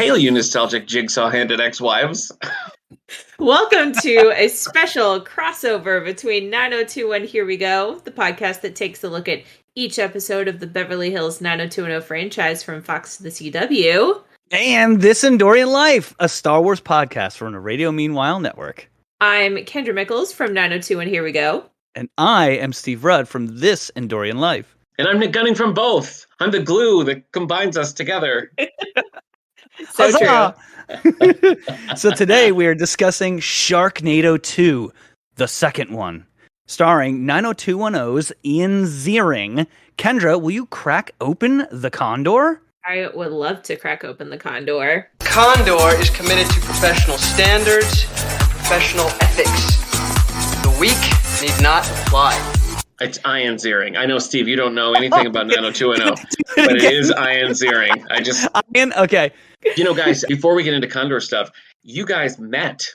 Hail, you nostalgic jigsaw-handed ex-wives. Welcome to a special crossover between 90210 Here We Go, the podcast that takes a look at each episode of the Beverly Hills 90210 franchise from Fox to the CW. And This Endorian Life, a Star Wars podcast from the Radio Meanwhile Network. I'm Kendra Mickles from 90210 Here We Go. And I am Steve Rudd from This Endorian Life. And I'm Nic Gunning from both. I'm the glue that combines us together. So true. So today we are discussing Sharknado 2, the second one, starring 90210's Ian Ziering. Kendra, will you crack open the Condor? I would love to crack open the Condor. Condor is committed to professional standards and professional ethics. The weak need not apply. It's Ian Ziering. I know, Steve, you don't know anything about 90210, but it is Ian Ziering. Ian, okay. You know, guys, before we get into Condor stuff, you guys met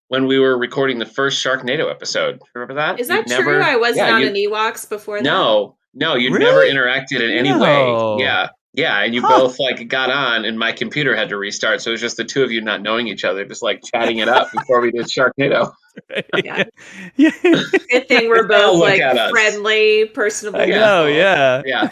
when we were recording the first Sharknado episode. Remember that? Is that true? I wasn't on an Ewoks before that? No, you Really? never interacted in any No. way. Yeah, and you both got on, and my computer had to restart, so it was just the two of you not knowing each other, just chatting it up before we did Sharknado. Yeah. Yeah. Good thing we're both Look at us. friendly, personable. I know, yeah. Yeah.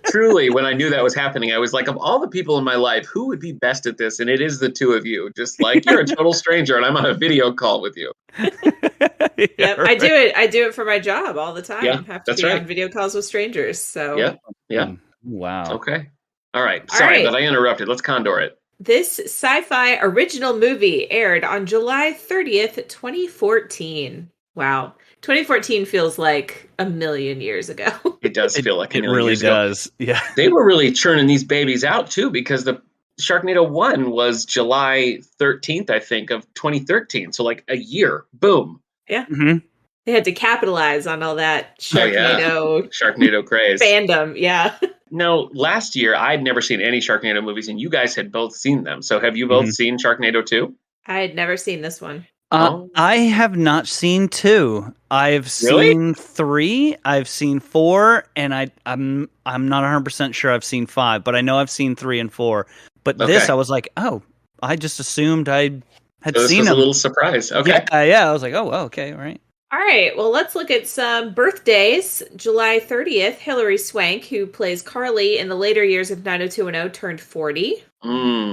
Truly, when I knew that was happening, I was like, of all the people in my life, who would be best at this? And it is the two of you. Just you're a total stranger, and I'm on a video call with you. Yep, right. I do it for my job all the time. Yeah, have to that's be right. on video calls with strangers. So Yeah. Wow. Okay. All right. Sorry that I interrupted. Let's Condor it. This sci-fi original movie aired on July 30th, 2014. Wow. 2014 feels like a million years ago. It does feel like a It million really years ago. does. Yeah. They were really churning these babies out, too, because the Sharknado 1 was July 13th, I think, of 2013. So, a year. Boom. Yeah. Mm-hmm. They had to capitalize on all that Sharknado Sharknado craze. fandom. Yeah. No, last year, I'd never seen any Sharknado movies, and you guys had both seen them. So have you both seen Sharknado 2? I had never seen this one. I have not seen 2. I've seen 3. I've seen 4, and I'm not 100% sure I've seen 5, but I know I've seen 3 and 4. But this, I was like, oh, I just assumed I had So this seen was them. a little surprise. Okay. Yeah. I was like, oh, okay, all right. All right, well, let's look at some birthdays. July 30th, Hilary Swank, who plays Carly in the later years of 90210, turned 40.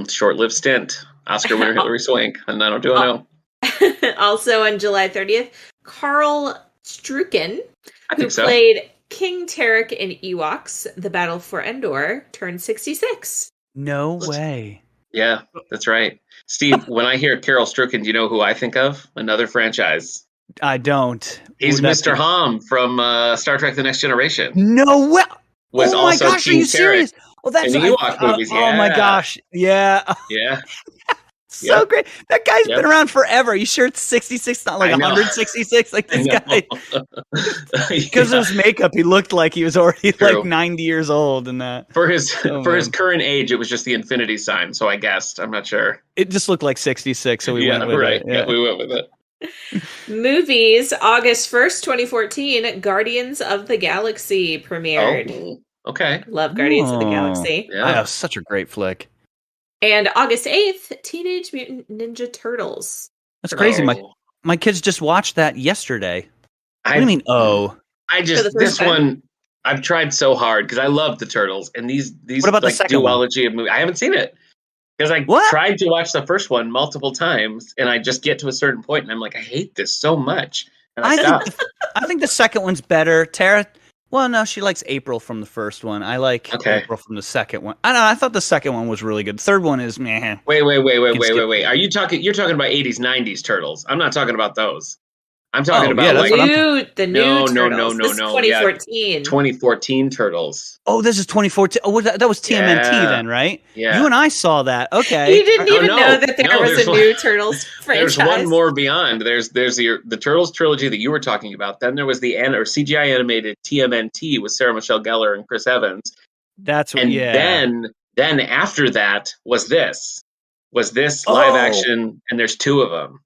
Short-lived stint. Oscar winner Hilary Swank on 90210. Also on July 30th, Carl Strucken, who so. played King Tarek in Ewoks, The Battle for Endor, turned 66. No way. Yeah, that's right. Steve, when I hear Carol Strucken, do you know who I think of? Another franchise. I don't. He's Mr. Hom from Star Trek The Next Generation. No way. Was oh my also gosh, King are you Tarek serious? Oh, that's in the Ewok movies. Oh my gosh. Yeah. Yeah. So great. That guy's been around forever. You sure it's 66, not like 166 like this guy? Because of his makeup, he looked like he was already True. 90 years old and that. For his current age, it was just the infinity sign, so I guessed. I'm not sure. It just looked like 66, so we went with it. Yeah, we went with it. Movies, August 1st, 2014, Guardians of the Galaxy premiered. Oh, okay. Love Guardians of the Galaxy. Yeah. Oh, such a great flick. And August 8th, Teenage Mutant Ninja Turtles. That's crazy. My kids just watched that yesterday. What do you mean, This one, I've tried so hard because I love the Turtles. And these what about the second duology of movies. I haven't seen it. Because I tried to watch the first one multiple times, and I just get to a certain point, and I'm like, I hate this so much. And I think the second one's better. Tara, well, no, she likes April from the first one. I like April from the second one. I don't know. I thought the second one was really good. The third one is meh. Wait. Are you talking? You're talking about 80s, 90s Turtles. I'm not talking about those. I'm talking about the new Turtles. No. This is 2014. Yeah, 2014 Turtles. Oh, this is 2014. Oh, that was TMNT then, right? Yeah. You and I saw that. Okay. You didn't even know that there was a new Turtles franchise. There's one more beyond. There's the Turtles trilogy that you were talking about. Then there was the CGI animated TMNT with Sarah Michelle Gellar and Chris Evans. That's what. And then after that was this live action, and there's two of them.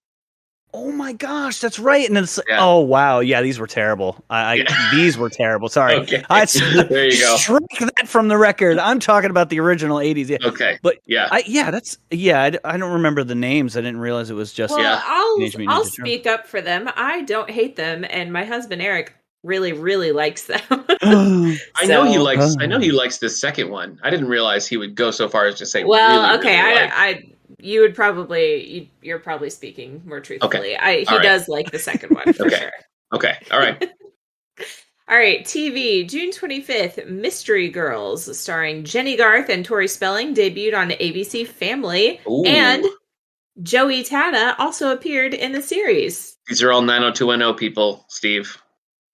Oh my gosh, that's right. And it's Yeah. oh wow, yeah, these were terrible. These were terrible. Sorry, Okay. I There you go. strike that from the record. I'm talking about the original '80s. Yeah. Okay. But Yeah. I don't remember the names. I didn't realize it was just. Well, Yeah. I'll speak up for them. I don't hate them, and my husband Eric really, really likes them. I know he likes the second one. I didn't realize he would go so far as to say. Well, really, okay, really like. you're probably speaking more truthfully. Okay. He does like the second one for Okay. sure. Okay. All right. All right, TV, June 25th, Mystery Girls, starring Jenny Garth and Tori Spelling, debuted on ABC Family. Ooh. And Joey Tata also appeared in the series. These are all 90210 people, Steve.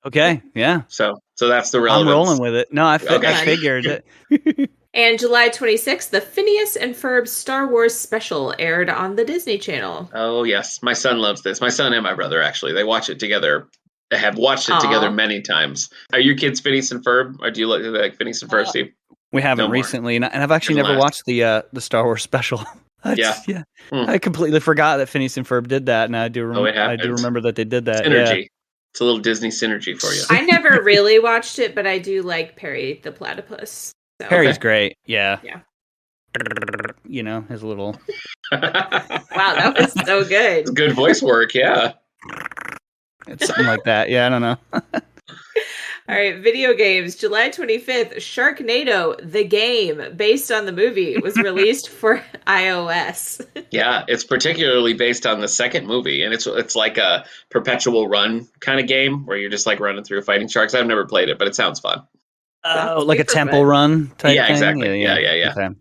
Okay, yeah. So that's the relevance. I'm rolling with it. No, I figured it. And July 26th, the Phineas and Ferb Star Wars special aired on the Disney Channel. Oh, yes. My son loves this. My son and my brother, actually. They watch it together. They have watched it together many times. Are your kids Phineas and Ferb? Or do you like Phineas and Ferb, Steve? We haven't recently, and I've actually never watched the Star Wars special. I completely forgot that Phineas and Ferb did that, and I do remember that they did that. Synergy. Yeah. It's a little Disney synergy for you. I never really watched it, but I do like Perry the Platypus. So. Perry's great. Yeah. Yeah. You know, his little. Wow, that was so good. It's good voice work, yeah. It's something like that. Yeah, I don't know. All right, video games. July 25th, Sharknado, the game, based on the movie, was released for iOS. Yeah, it's particularly based on the second movie, and it's like a perpetual run kind of game where you're just like running through fighting sharks. I've never played it, but it sounds fun. Oh, like a temple run type thing? Exactly. Yeah. Okay.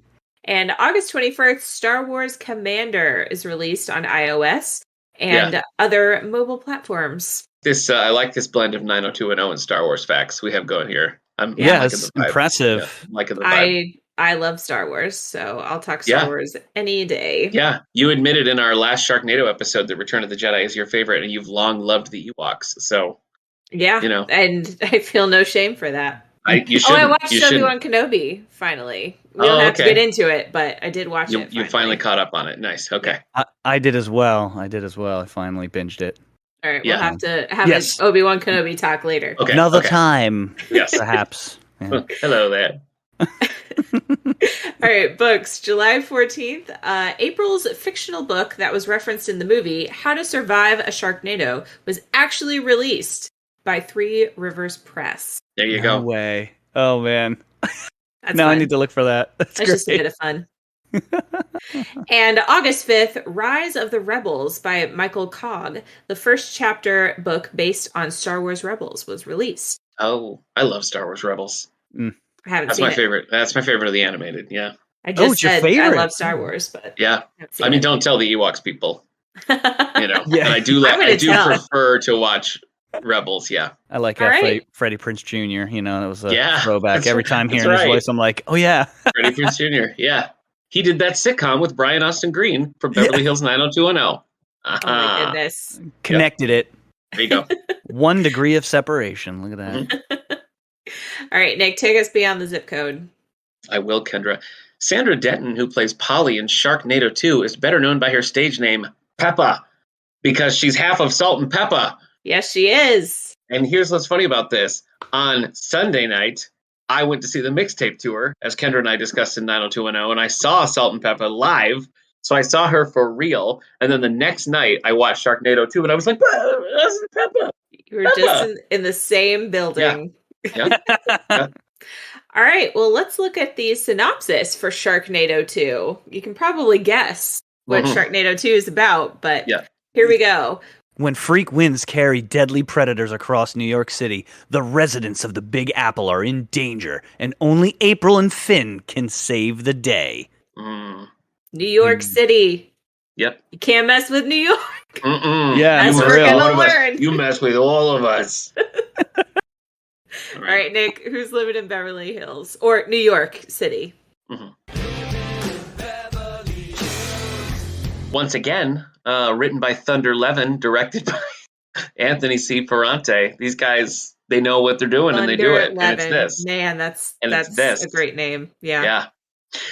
And August 21st, Star Wars Commander is released on iOS and other mobile platforms. This I like this blend of 90210 and Star Wars facts we have going here. It's impressive. Yeah, I'm liking the vibe. I love Star Wars, so I'll talk Star Wars any day. Yeah, you admitted in our last Sharknado episode that Return of the Jedi is your favorite, and you've long loved the Ewoks. So and I feel no shame for that. I watched Obi-Wan Kenobi, finally. We don't have to get into it, but I did watch it. You finally caught up on it. Nice. Okay. I did as well. I finally binged it. All right. We'll have to have an Obi-Wan Kenobi talk later. Okay. Another time. Yes. Perhaps. Yeah. Hello there. All right. Books. July 14th. April's fictional book that was referenced in the movie, How to Survive a Sharknado, was actually released by Three Rivers Press. There you go. No way. Oh, man. That's now fun. I need to look for that. That's just a bit of fun. And August 5th, Rise of the Rebels by Michael Cogg, the first chapter book based on Star Wars Rebels, was released. Oh, I love Star Wars Rebels. I haven't That's seen my it. favorite. That's my favorite of the animated. Yeah. I just said I love Star Wars, but yeah. I mean, don't tell the Ewoks people. You know, Yeah. And I do prefer to watch Rebels. Yeah. I like Freddie Prinze Jr. You know, that was a throwback. Every time hearing his voice, I'm like, oh yeah, Freddie Prinze Jr. Yeah. He did that sitcom with Brian Austin Green from Beverly Hills 90210. Oh my goodness. Connected it. There you go. 1 degree of separation. Look at that. All right, Nick, take us beyond the zip code. I will, Kendra. Sandra Denton, who plays Polly in Sharknado 2, is better known by her stage name, Peppa, because she's half of Salt and Peppa. Yes, she is. And here's what's funny about this. On Sunday night, I went to see the mixtape tour, as Kendra and I discussed in 90210, and I saw Salt and Peppa live. So I saw her for real. And then the next night, I watched Sharknado 2, and I was like, that's Peppa. You were just in the same building. Yeah. Yeah. All right, well, let's look at the synopsis for Sharknado 2. You can probably guess what Sharknado 2 is about, but here we go. When freak winds carry deadly predators across New York City, the residents of the Big Apple are in danger, and only April and Finn can save the day. New York City. Yep. You can't mess with New York. Yeah, that's what we're going to learn. You mess with all of us. All right, Nick, who's living in Beverly Hills? Or New York City? Once again, written by Thunder Levin, directed by Anthony C. Ferrante. These guys, they know what they're doing and they do it. Levin. And it's this. Man, that's a great name. Yeah.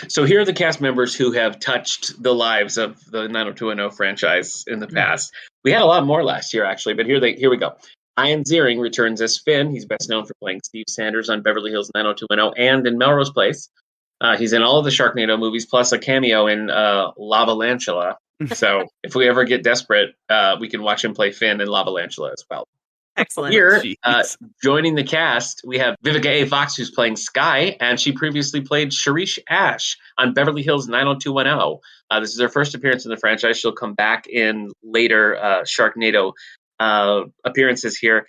So here are the cast members who have touched the lives of the 90210 franchise in the past. We had a lot more last year, actually, but here we go. Ian Ziering returns as Finn. He's best known for playing Steve Sanders on Beverly Hills 90210 and in Melrose Place. He's in all of the Sharknado movies, plus a cameo in Lavalantula. So if we ever get desperate, we can watch him play Finn in Lavalantula as well. Excellent. Here, joining the cast, we have Vivica A. Fox, who's playing Skye, and she previously played Sharish Ash on Beverly Hills 90210. This is her first appearance in the franchise. She'll come back in later Sharknado appearances here.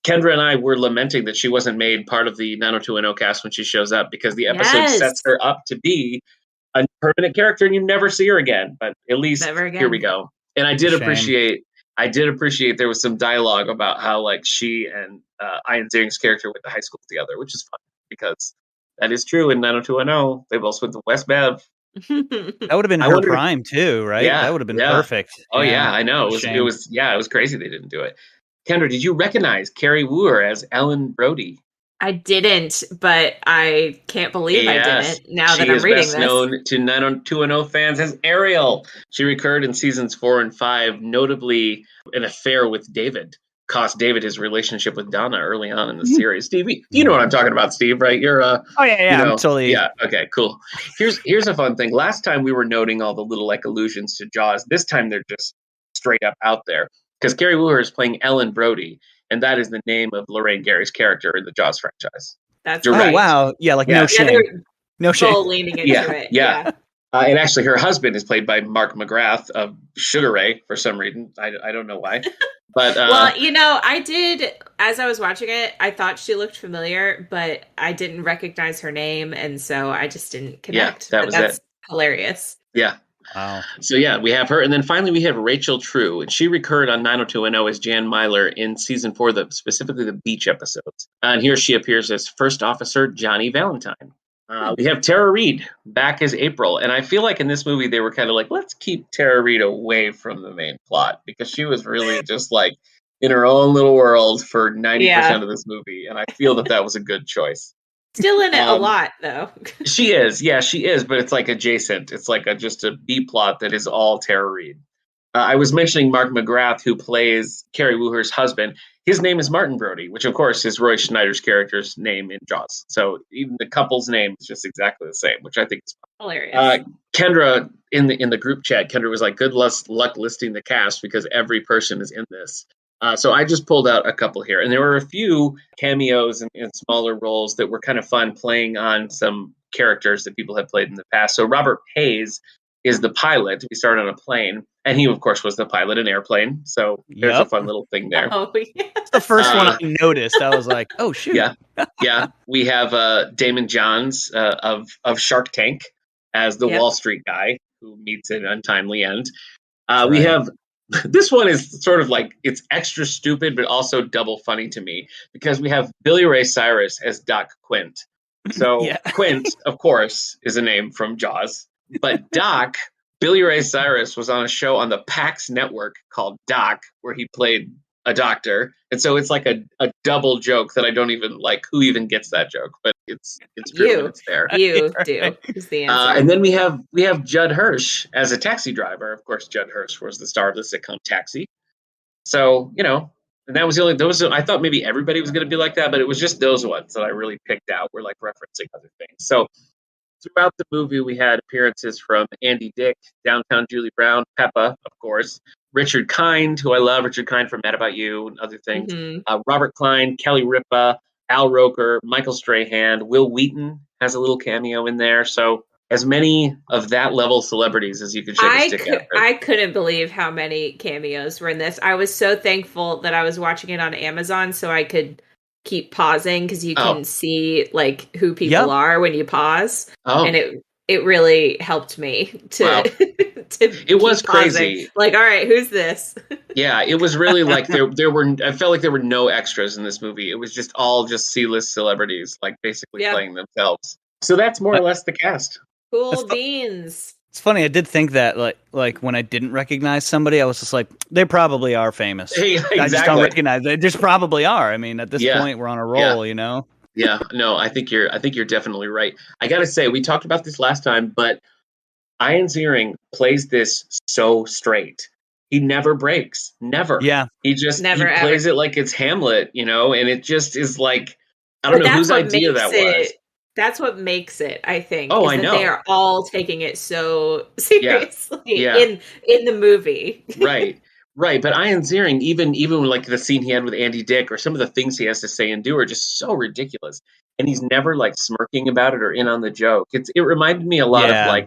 Kendra and I were lamenting that she wasn't made part of the 90210 cast when she shows up, because the episode sets her up to be a permanent character and you never see her again. But at least here we go. And I did appreciate there was some dialogue about how like she and Ian Ziering's character went to high school together, which is fun because that is true in 90210. They both went to West Bev. That would have been her prime too, right? Yeah, that would have been perfect. Oh yeah, I know. It was crazy they didn't do it. Kendra, did you recognize Carrie Wooer as Ellen Brody? I didn't, but I can't believe I didn't now that I'm reading this. She is best known to 90210 fans as Ariel. She recurred in seasons 4 and 5, notably an affair with David. Cost David his relationship with Donna early on in the series. Steve, you know what I'm talking about, Steve, right? You're oh yeah, I'm totally. Yeah, okay, cool. Here's a fun thing. Last time we were noting all the little like allusions to Jaws. This time they're just straight up out there. Because Carrie Wooer is playing Ellen Brody, and that is the name of Lorraine Gary's character in the Jaws franchise. That's right. Oh, wow. Yeah, no shame. No shame. Leaning into it. Yeah. And actually, her husband is played by Mark McGrath of Sugar Ray for some reason. I don't know why. But well, I did, as I was watching it, I thought she looked familiar, but I didn't recognize her name, and so I just didn't connect. Yeah, that's hilarious. Yeah. Wow. So yeah, we have her, and then finally we have Rachel True, and she recurred on 90210 as Jan Myler in season 4, specifically the beach episodes. And here she appears as First Officer Johnny Valentine. We have Tara Reid back as April, and I feel like in this movie they were kind of like, let's keep Tara Reid away from the main plot, because she was really just like in her own little world for 90% of this movie, and I feel that was a good choice. Still in it a lot, though. She is, but it's like adjacent. It's like just a B plot that is all Tara Reid. I was mentioning Mark McGrath, who plays Carrie Wooer's husband. His name is Martin Brody, which of course is Roy Schneider's character's name in Jaws. So even the couple's name is just exactly the same, which I think is fun. Hilarious. Kendra in the group chat, Kendra was like, "Good luck listing the cast because every person is in this." So I just pulled out a couple here, and there were a few cameos and smaller roles that were kind of fun, playing on some characters that people had played in the past. So Robert Hayes is the pilot. We started on a plane, and he, of course, was the pilot in Airplane. So there's a fun little thing there. Oh, yeah. It's the first one I noticed. I was like, oh, shoot. Yeah. We have Damon Johns of Shark Tank as the Wall Street guy who meets an untimely end. We have... This one is sort of like, it's extra stupid, but also double funny to me, because we have Billy Ray Cyrus as Doc Quint. So Quint, of course, is a name from Jaws, but Doc, Billy Ray Cyrus was on a show on the PAX network called Doc, where he played a doctor. And so it's like a double joke that I don't even like who even gets that joke, but it's true and it's there. You do is the answer. And then we have Judd Hirsch as a taxi driver. Of course, Judd Hirsch was the star of the sitcom Taxi. So, and that was the only, I thought maybe everybody was going to be like that, but it was just those ones that I really picked out were like referencing other things. So throughout the movie, we had appearances from Andy Dick, Downtown Julie Brown, Peppa, of course, Richard Kind, who I love, Richard Kind from Mad About You and other things, Robert Klein, Kelly Ripa, Al Roker, Michael Strahan, Will Wheaton has a little cameo in there. So as many of that level celebrities as you could shake a stick at. I couldn't believe how many cameos were in this. I was so thankful that I was watching it on Amazon so I could keep pausing, because you can see like who people are when you pause. And it really helped me to it was crazy. Like, all right, who's this? Yeah, it was really like I felt like there were no extras in this movie. It was just all C-list celebrities, like basically playing themselves. So that's more or less the cast. Cool beans. It's funny. I did think that like when I didn't recognize somebody, I was just like, they probably are famous. Hey, exactly. I just don't recognize. They just probably are. I mean, at this point, we're on a roll, Yeah, no, I think you're definitely right. I gotta say, we talked about this last time, but Ian Ziering plays this so straight. He never breaks. Never. Yeah. He just Never, he plays it like it's Hamlet, and it just is like, I don't know whose idea that was. That's what makes it, I think. Oh, is I that know. they are all taking it so seriously Yeah. in the movie. Right. But Ian Ziering, even like the scene he had with Andy Dick, or some of the things he has to say and do, are just so ridiculous. And he's never like smirking about it or in on the joke. It reminded me a lot of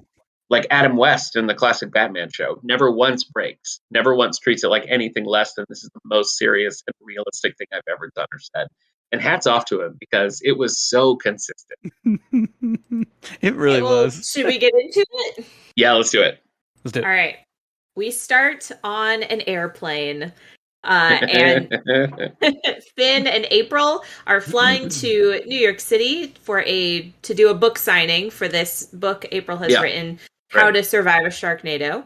like Adam West in the classic Batman show. Never once breaks. Never once treats it like anything less than this is the most serious and realistic thing I've ever done or said. And hats off to him, because it was so consistent. It really was. Should we get into it? Yeah, let's do it. All right. We start on an airplane. And Finn and April are flying to New York City to do a book signing for this book April has written, How to Survive a Sharknado.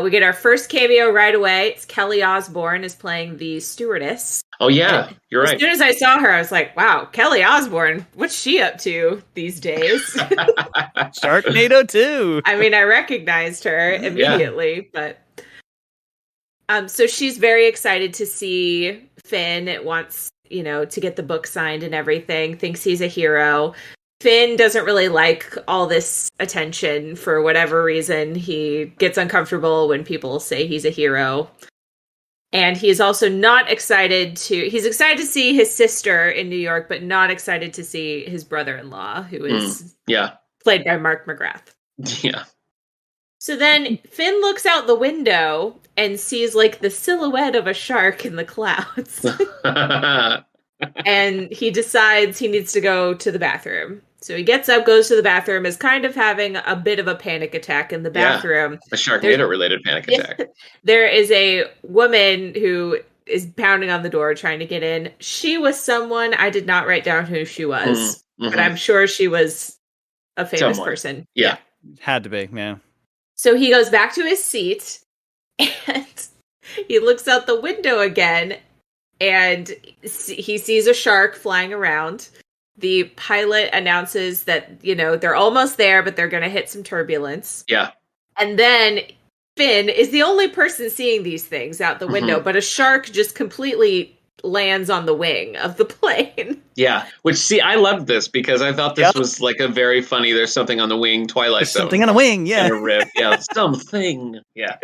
We get our first cameo right away. It's Kelly Osbourne is playing the stewardess. Oh, yeah, you're right. As soon as I saw her, I was like, wow, Kelly Osbourne, what's she up to these days? Sharknado 2. I mean, I recognized her immediately, but... So she's very excited to see Finn. It wants, to get the book signed and everything, thinks he's a hero. Finn doesn't really like all this attention for whatever reason. He gets uncomfortable when people say he's a hero. And he's also not excited he's excited to see his sister in New York, but not excited to see his brother-in-law, who is played by Mark McGrath. Yeah. So then Finn looks out the window and sees like the silhouette of a shark in the clouds. And he decides he needs to go to the bathroom. So he gets up, goes to the bathroom, is kind of having a bit of a panic attack in the bathroom. Yeah, a Sharknado-related panic attack. There is a woman who is pounding on the door trying to get in. She was someone, I did not write down who she was, but I'm sure she was a famous person. Yeah. Had to be, yeah. So he goes back to his seat, and he looks out the window again, and he sees a shark flying around. The pilot announces that, they're almost there, but they're going to hit some turbulence. Yeah. And then Finn is the only person seeing these things out the window, but a shark just completely lands on the wing of the plane. Yeah. Which, I loved this because I thought this was like a very funny, there's something on the wing Twilight Zone. Something on the wing, yeah. A riff. Yeah, something. Yeah.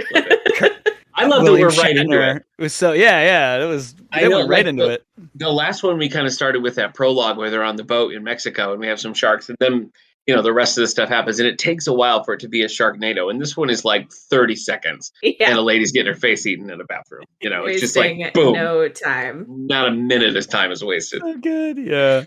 I love that we're right into it. It was so, it was, they went right into it. The last one we kind of started with that prologue where they're on the boat in Mexico and we have some sharks, and then, the rest of the stuff happens, and it takes a while for it to be a Sharknado. And this one is like 30 seconds, and a lady's getting her face eaten in a bathroom. It's just like, boom. No time. Not a minute of time is wasted. So good, yeah.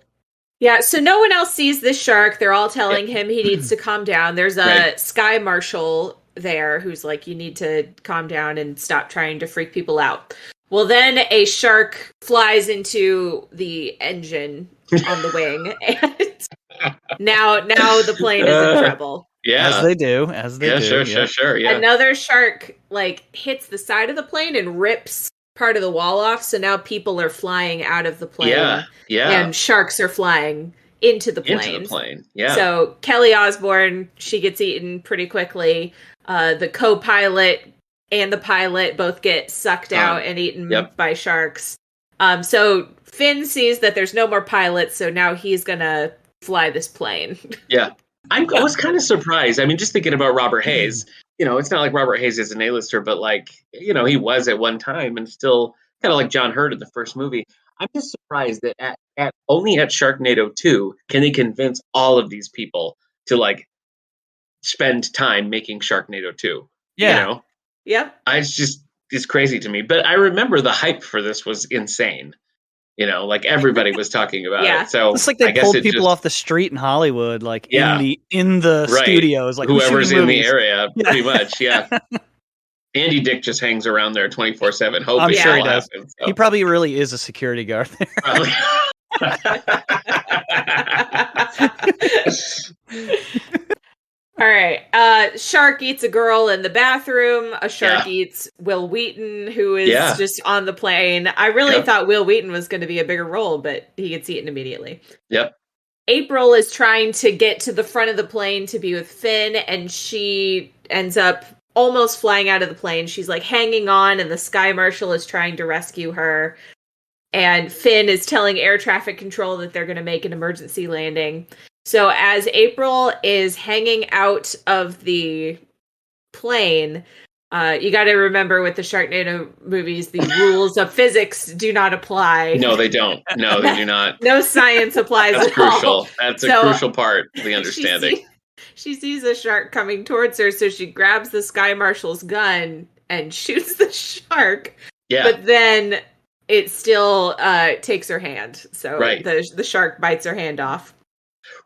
Yeah, so no one else sees this shark. They're all telling him he needs to calm down. There's a sky marshal there who's like, you need to calm down and stop trying to freak people out. Well, then a shark flies into the engine on the wing, and now the plane is in trouble. Yeah, as they do. Sure. Yeah, another shark hits the side of the plane and rips part of the wall off. So now people are flying out of the plane. Yeah, and sharks are flying into the plane. Yeah. So Kelly Osbourne, she gets eaten pretty quickly. The co-pilot and the pilot both get sucked out and eaten by sharks. So Finn sees that there's no more pilots, so now he's gonna fly this plane. Yeah. I was kind of surprised. I mean, just thinking about Robert Hayes, it's not like Robert Hayes is an A-lister, but he was at one time, and still kind of like John Hurt in the first movie. I'm just surprised that at only at Sharknado 2 can they convince all of these people to spend time making Sharknado 2. Yeah. Yep. It's crazy to me. But I remember the hype for this was insane. Everybody was talking about it. So it's like they pulled people off the street in Hollywood, in the studios, whoever's in the area, pretty much. Yeah. Andy Dick just hangs around there 24/7, hoping I'm sure he does. Happens, so. He probably really is a security guard there. All right. Shark eats a girl in the bathroom. A shark eats Will Wheaton, who is just on the plane. I really thought Will Wheaton was going to be a bigger role, but he gets eaten immediately. Yep. April is trying to get to the front of the plane to be with Finn, and she ends up almost flying out of the plane. She's like hanging on, and the Sky Marshal is trying to rescue her. And Finn is telling air traffic control that they're going to make an emergency landing. So as April is hanging out of the plane, you got to remember with the Sharknado movies, the rules of physics do not apply. No, they don't. No, they do not. No science applies That's at crucial. all. That's a crucial part of the understanding. She sees a shark coming towards her, so she grabs the Sky Marshal's gun and shoots the shark. Yeah. But then it still takes her hand. So right. the shark bites her hand off.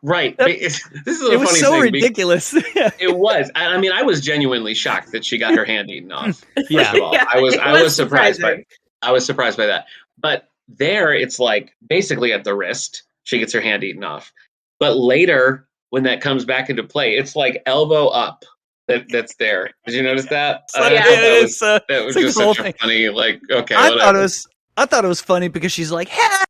Right. This is a it was funny so thing. Ridiculous. It was. I mean, I was genuinely shocked that she got her hand eaten off. Yeah. First of all. Yeah, I was surprised surprising. I was surprised by that. But there, it's like basically at the wrist, she gets her hand eaten off. But later, when that comes back into play, it's like elbow up. That's there. Did you notice that? That was just such a funny, like, okay. I whatever. thought it was funny because she's like, "Hey!"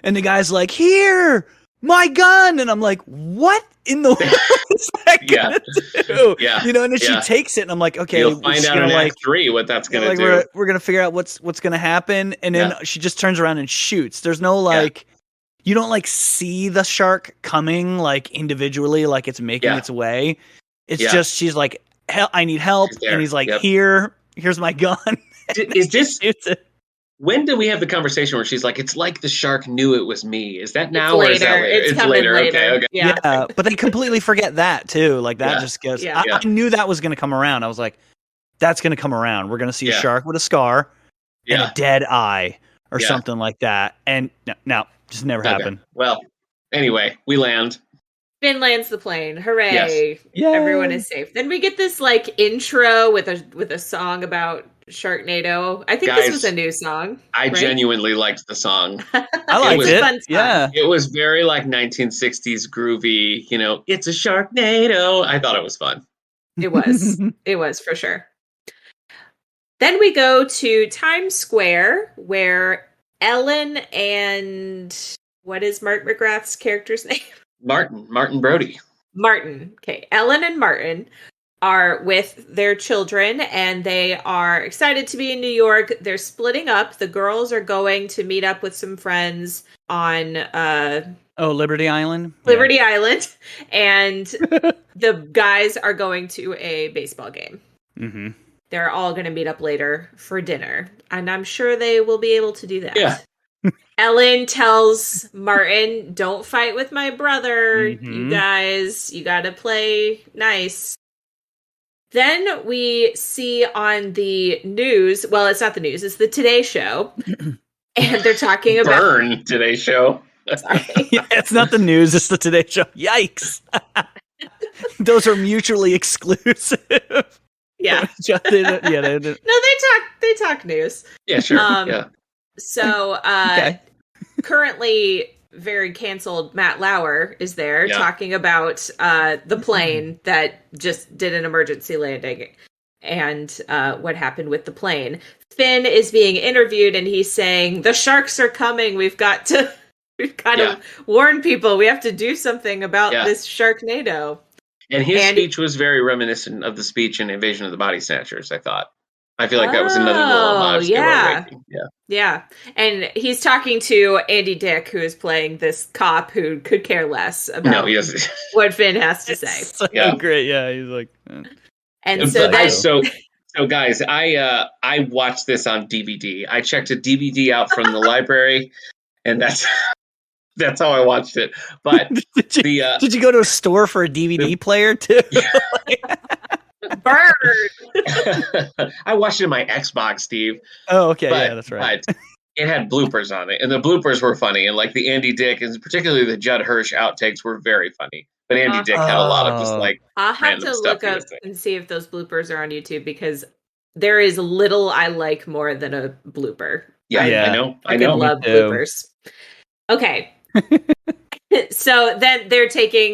And the guy's like, "Here, my gun," and I'm like, "What in the world is that gonna do?" Yeah. You know, and then she takes it, and I'm like, "Okay, You'll find out in Act 3 what that's gonna do." We're gonna figure out what's gonna happen, and then she just turns around and shoots. There's no like, you don't like see the shark coming like individually, like it's making its way. It's just she's like, I need help, and he's like, here's my gun. Is this? When did we have the conversation where she's like, "It's like the shark knew it was me"? Is that now or is that later? It's later. Okay. Yeah, but they completely forget that too. Like that just goes. Yeah. I knew that was going to come around. I was like, that's going to come around. We're going to see a shark with a scar and a dead eye or something like that. And no, just never happened. Well, anyway, we land. Finn lands the plane. Hooray. Yes. Everyone is safe. Then we get this like intro with a song about Sharknado. I think this was a new song. I genuinely liked the song. I liked it. Fun yeah. It was very like 1960s groovy, it's a Sharknado. I thought it was fun. It was. It was for sure. Then we go to Times Square where Ellen and what is Mark McGrath's character's name? Martin Brody. Martin. Okay. Ellen and Martin are with their children and they are excited to be in New York. They're splitting up. The girls are going to meet up with some friends on Liberty Island. Liberty Island, and the guys are going to a baseball game. Mm-hmm. They're all going to meet up later for dinner, and I'm sure they will be able to do that. Yeah. Ellen tells Martin, "Don't fight with my brother. Mm-hmm. You guys, you got to play nice." Then we see on the news, well, it's not the news, it's the Today Show. And they're talking about... Burn Today Show. Sorry. It's not the news, it's the Today Show. Yikes. Those are mutually exclusive. Yeah. No, they talk news. Yeah, sure. So, currently... very canceled Matt Lauer is there talking about the plane that just did an emergency landing and what happened with the plane. Finn is being interviewed and he's saying, "The sharks are coming. We've got to warn people. We have to do something about this Sharknado." And his speech was very reminiscent of the speech in Invasion of the Body Snatchers, I thought. I feel like that was another little homage. Yeah. And he's talking to Andy Dick, who is playing this cop who could care less about what Finn has to say. So great. Yeah, he's like... And so then... So guys, I watched this on DVD. I checked a DVD out from the library, and that's how I watched it. But did you go to a store for a DVD player too? Bird. I watched it on my Xbox, Steve. Oh, okay, that's right. But it had bloopers on it, and the bloopers were funny, and like the Andy Dick, and particularly the Judd Hirsch outtakes were very funny. But Andy Dick had a lot of just like I'll have to look up and see if those bloopers are on YouTube because there is little I like more than a blooper. Yeah. I know. I love bloopers. Okay, so then they're taking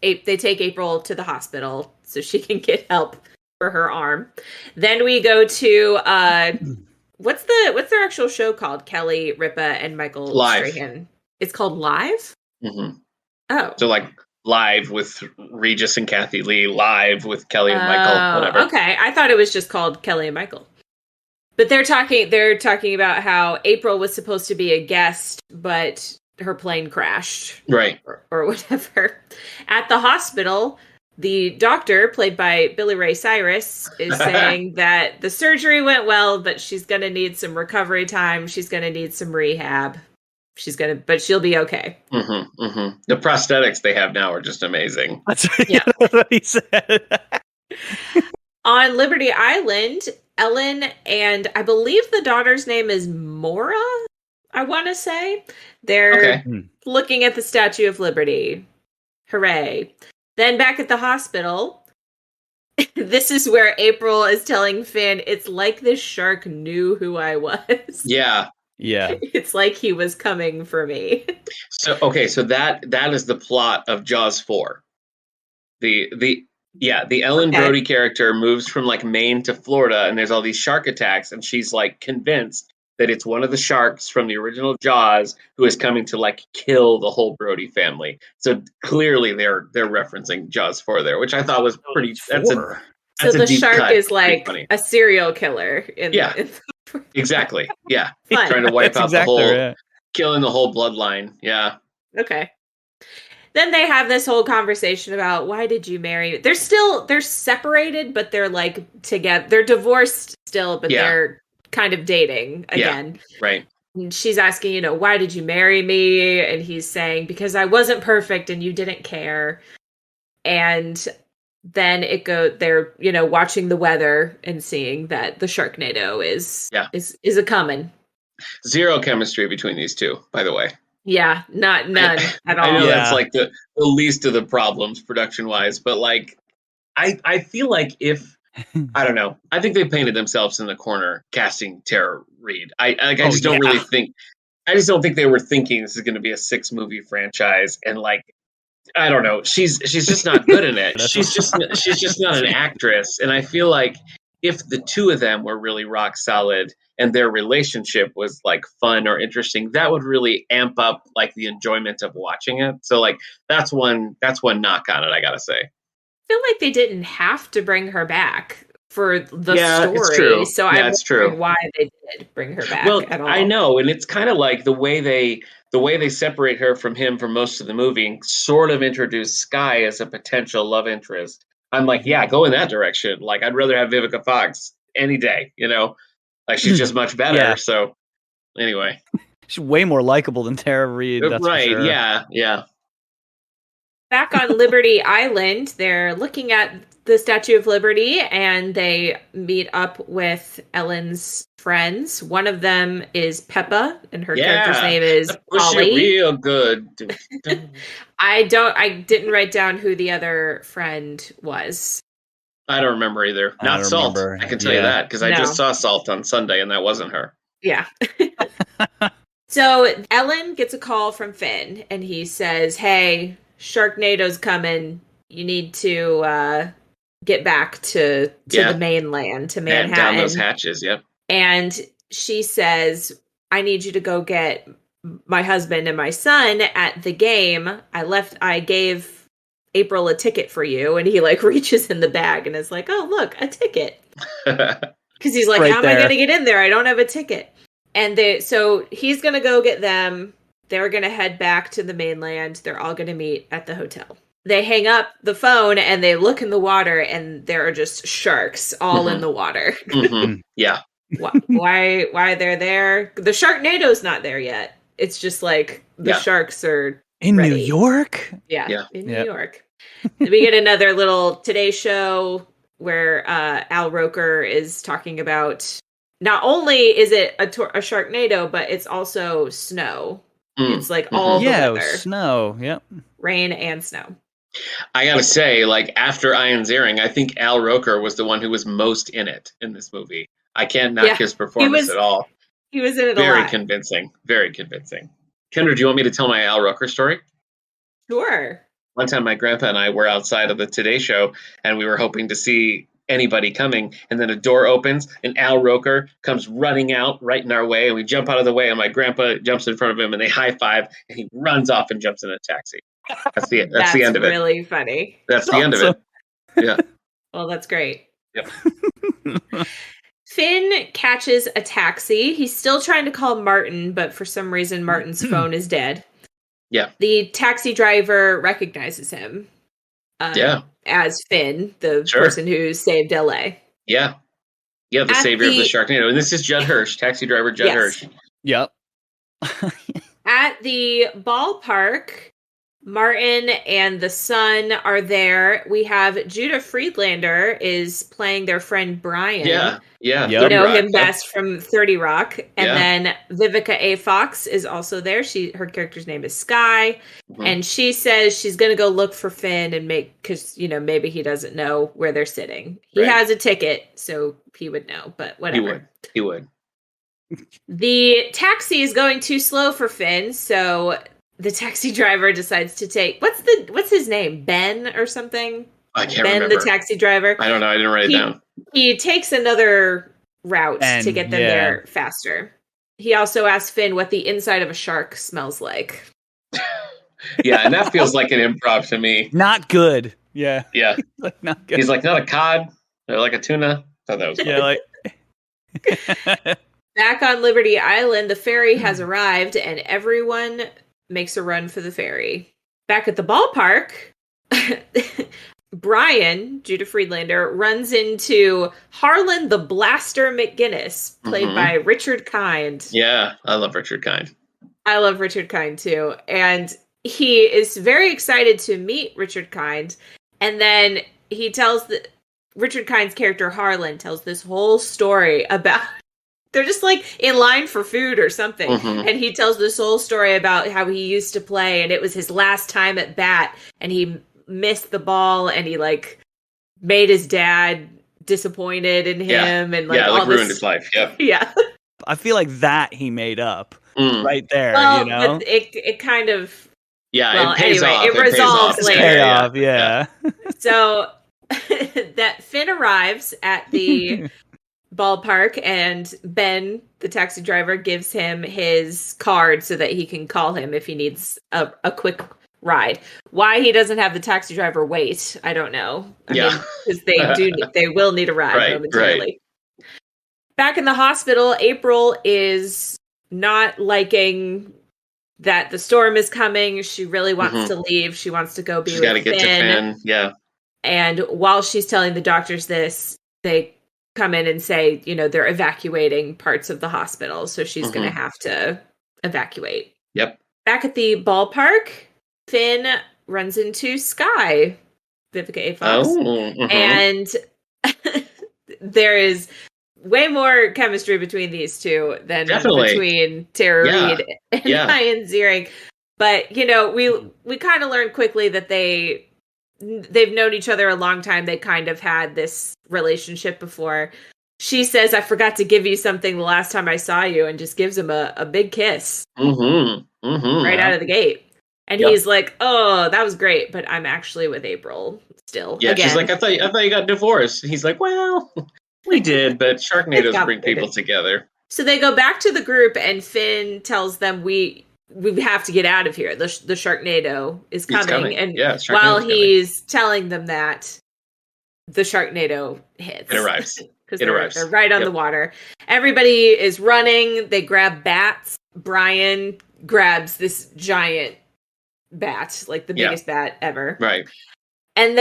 they take April to the hospital so she can get help for her arm. Then we go to what's their actual show called? Kelly Ripa and Michael Live. Strahan. It's called Live? Mm-hmm. Oh. So like live with Regis and Kathy Lee, live with Kelly and Michael, whatever. Okay, I thought it was just called Kelly and Michael. But they're talking about how April was supposed to be a guest, but her plane crashed. Right. Or whatever. At the hospital, the doctor, played by Billy Ray Cyrus, is saying that the surgery went well, but she's going to need some recovery time. She's going to need some rehab. But she'll be okay. Mm-hmm, mm-hmm. The prosthetics they have now are just amazing. That's what he said. On Liberty Island, Ellen and I believe the daughter's name is Mora, I want to say. They're looking at the Statue of Liberty. Hooray. Then back at the hospital, this is where April is telling Finn, it's like this shark knew who I was. Yeah. Yeah. It's like he was coming for me. So that is the plot of Jaws 4. The Ellen Brody character moves from like Maine to Florida, and there's all these shark attacks, and she's like convinced that it's one of the sharks from the original Jaws who is coming to like kill the whole Brody family. So clearly they're referencing Jaws 4 there, which I thought was pretty. So the shark is like a serial killer. Exactly. Yeah, trying to wipe out the whole, killing the whole bloodline. Yeah. Okay. Then they have this whole conversation about why did you marry? They're separated, but they're like together. They're divorced still, but they're kind of dating again. Yeah, right. And she's asking, why did you marry me? And he's saying, because I wasn't perfect and you didn't care. And then they're, watching the weather and seeing that the Sharknado is a coming. Zero chemistry between these two, by the way. Yeah, none at all. I know that's like the least of the problems production wise, but like I feel like if I don't know, I think they painted themselves in the corner casting Tara Reid. I just don't think they were thinking this is going to be a 6-movie franchise, and like I don't know, she's just not good in it. she's just not an actress, and I feel like if the two of them were really rock solid and their relationship was like fun or interesting, that would really amp up like the enjoyment of watching it. So like that's one knock on it, I gotta say. I feel like they didn't have to bring her back for the story. It's true. So I'm wondering why they did bring her back at all. I know, and it's kind of like the way they separate her from him for most of the movie and sort of introduce Skye as a potential love interest. I'm like, yeah, go in that direction. Like, I'd rather have Vivica Fox any day, Like, she's just much better. Yeah. So, anyway. She's way more likable than Tara Reid. That's right, for sure. Yeah. Back on Liberty Island, they're looking at the Statue of Liberty, and they meet up with Ellen's friends. One of them is Peppa, and her character's name is Polly. Real good. I didn't write down who the other friend was. I don't remember either. Not Salt. I can tell you that because I just saw Salt on Sunday, and that wasn't her. Yeah. So Ellen gets a call from Finn, and he says, "Hey, Sharknado's coming. You need to get back to the mainland, to Manhattan. Down those hatches, yep." And she says, "I need you to go get my husband and my son at the game. I gave April a ticket for you." And he like reaches in the bag and is like, "Oh, look, a ticket." Because he's like, "How am I going to get in there? I don't have a ticket." And so he's going to go get them. They're going to head back to the mainland. They're all going to meet at the hotel. They hang up the phone and they look in the water, and there are just sharks all in the water. Yeah. Why they're there? The Sharknado's not there yet. It's just like the sharks are in ready. New York. Yeah. In New York. We get another little Today Show where Al Roker is talking about not only is it a Sharknado, but it's also snow. It's like all the weather. Snow. Yep. Rain and snow. I gotta say, like, after Ian Ziering, I think Al Roker was the one who was most in it in this movie. I can't knock his performance at all. He was in it very a lot. convincing. Very convincing. Kendra, do you want me to tell my Al Roker story? Sure. One time my grandpa and I were outside of the Today Show, and we were hoping to see anybody coming, and then a door opens, and Al Roker comes running out right in our way, and we jump out of the way, and my grandpa jumps in front of him, and they high-five, and he runs off and jumps in a taxi. That's the That's end of it. Really funny. That's the end of it. Yeah. Well, that's great. Yep. Finn catches a taxi. He's still trying to call Martin, but for some reason Martin's phone is dead. Yeah. The taxi driver recognizes him. As Finn, the person who saved LA. Yeah. Yeah, the savior of the Sharknado. And this is Judd Hirsch, taxi driver Judd Hirsch. Yep. At the ballpark, Martin and the son are there. We have Judah Friedlander is playing their friend Brian. Yeah. You know him best from 30 Rock. And then Vivica A. Fox is also there. Her character's name is Sky. Mm-hmm. And she says she's going to go look for Finn and because, maybe he doesn't know where they're sitting. He has a ticket, so he would know, but whatever. He would. The taxi is going too slow for Finn, so the taxi driver decides to take what's his name? Ben or something? I can't remember. Ben, the taxi driver. I don't know. I didn't write it down. He takes another route to get them there faster. He also asks Finn what the inside of a shark smells like. Yeah, and that feels like an improv to me. Not good. Yeah. Yeah. Not good. He's like, not a cod, or like a tuna. I thought that was funny. Back on Liberty Island, the ferry has arrived, and everyone makes a run for the ferry. Back at the ballpark, Brian, Judah Friedlander, runs into Harlan the Blaster McGinnis, played by Richard Kind. Yeah, I love Richard Kind. I love Richard Kind, too. And he is very excited to meet Richard Kind. And then he tells Richard Kind's character, Harlan, tells this whole story about... They're just like in line for food or something. Mm-hmm. And he tells this whole story about how he used to play and it was his last time at bat and he missed the ball and he made his dad disappointed in him and all ruined his life. Yep. Yeah. I feel like that he made up right there, But it kind of it pays off. It resolves later. Payoff, yeah. So that Finn arrives at the ballpark and Ben, the taxi driver, gives him his card so that he can call him if he needs a quick ride. Why he doesn't have the taxi driver wait, I don't know. Because they will need a ride momentarily. Right. Back in the hospital, April is not liking that the storm is coming. She really wants to leave. She wants to go be with Finn. She's got to get to Finn. Yeah. And while she's telling the doctors this, they come in and say, they're evacuating parts of the hospital. So she's going to have to evacuate. Yep. Back at the ballpark, Finn runs into Sky, Vivica A. Fox. And there is way more chemistry between these two than between Tara Reid and Ian Ziering. But, we kind of learned quickly that they've known each other a long time. They kind of had this relationship before. She says, I forgot to give you something the last time I saw you, and just gives him a big kiss right out of the gate. And he's like, oh, that was great, but I'm actually with April still. Yeah, again. She's like, I thought you got divorced. And he's like, well, we did, but Sharknadoes bring people together. So they go back to the group, and Finn tells them, we have to get out of here. The Sharknado is coming. And while he's telling them that, the Sharknado hits. It arrives. Because they're right on the water. Everybody is running. They grab bats. Brian grabs this giant bat, like the biggest bat ever. Right. And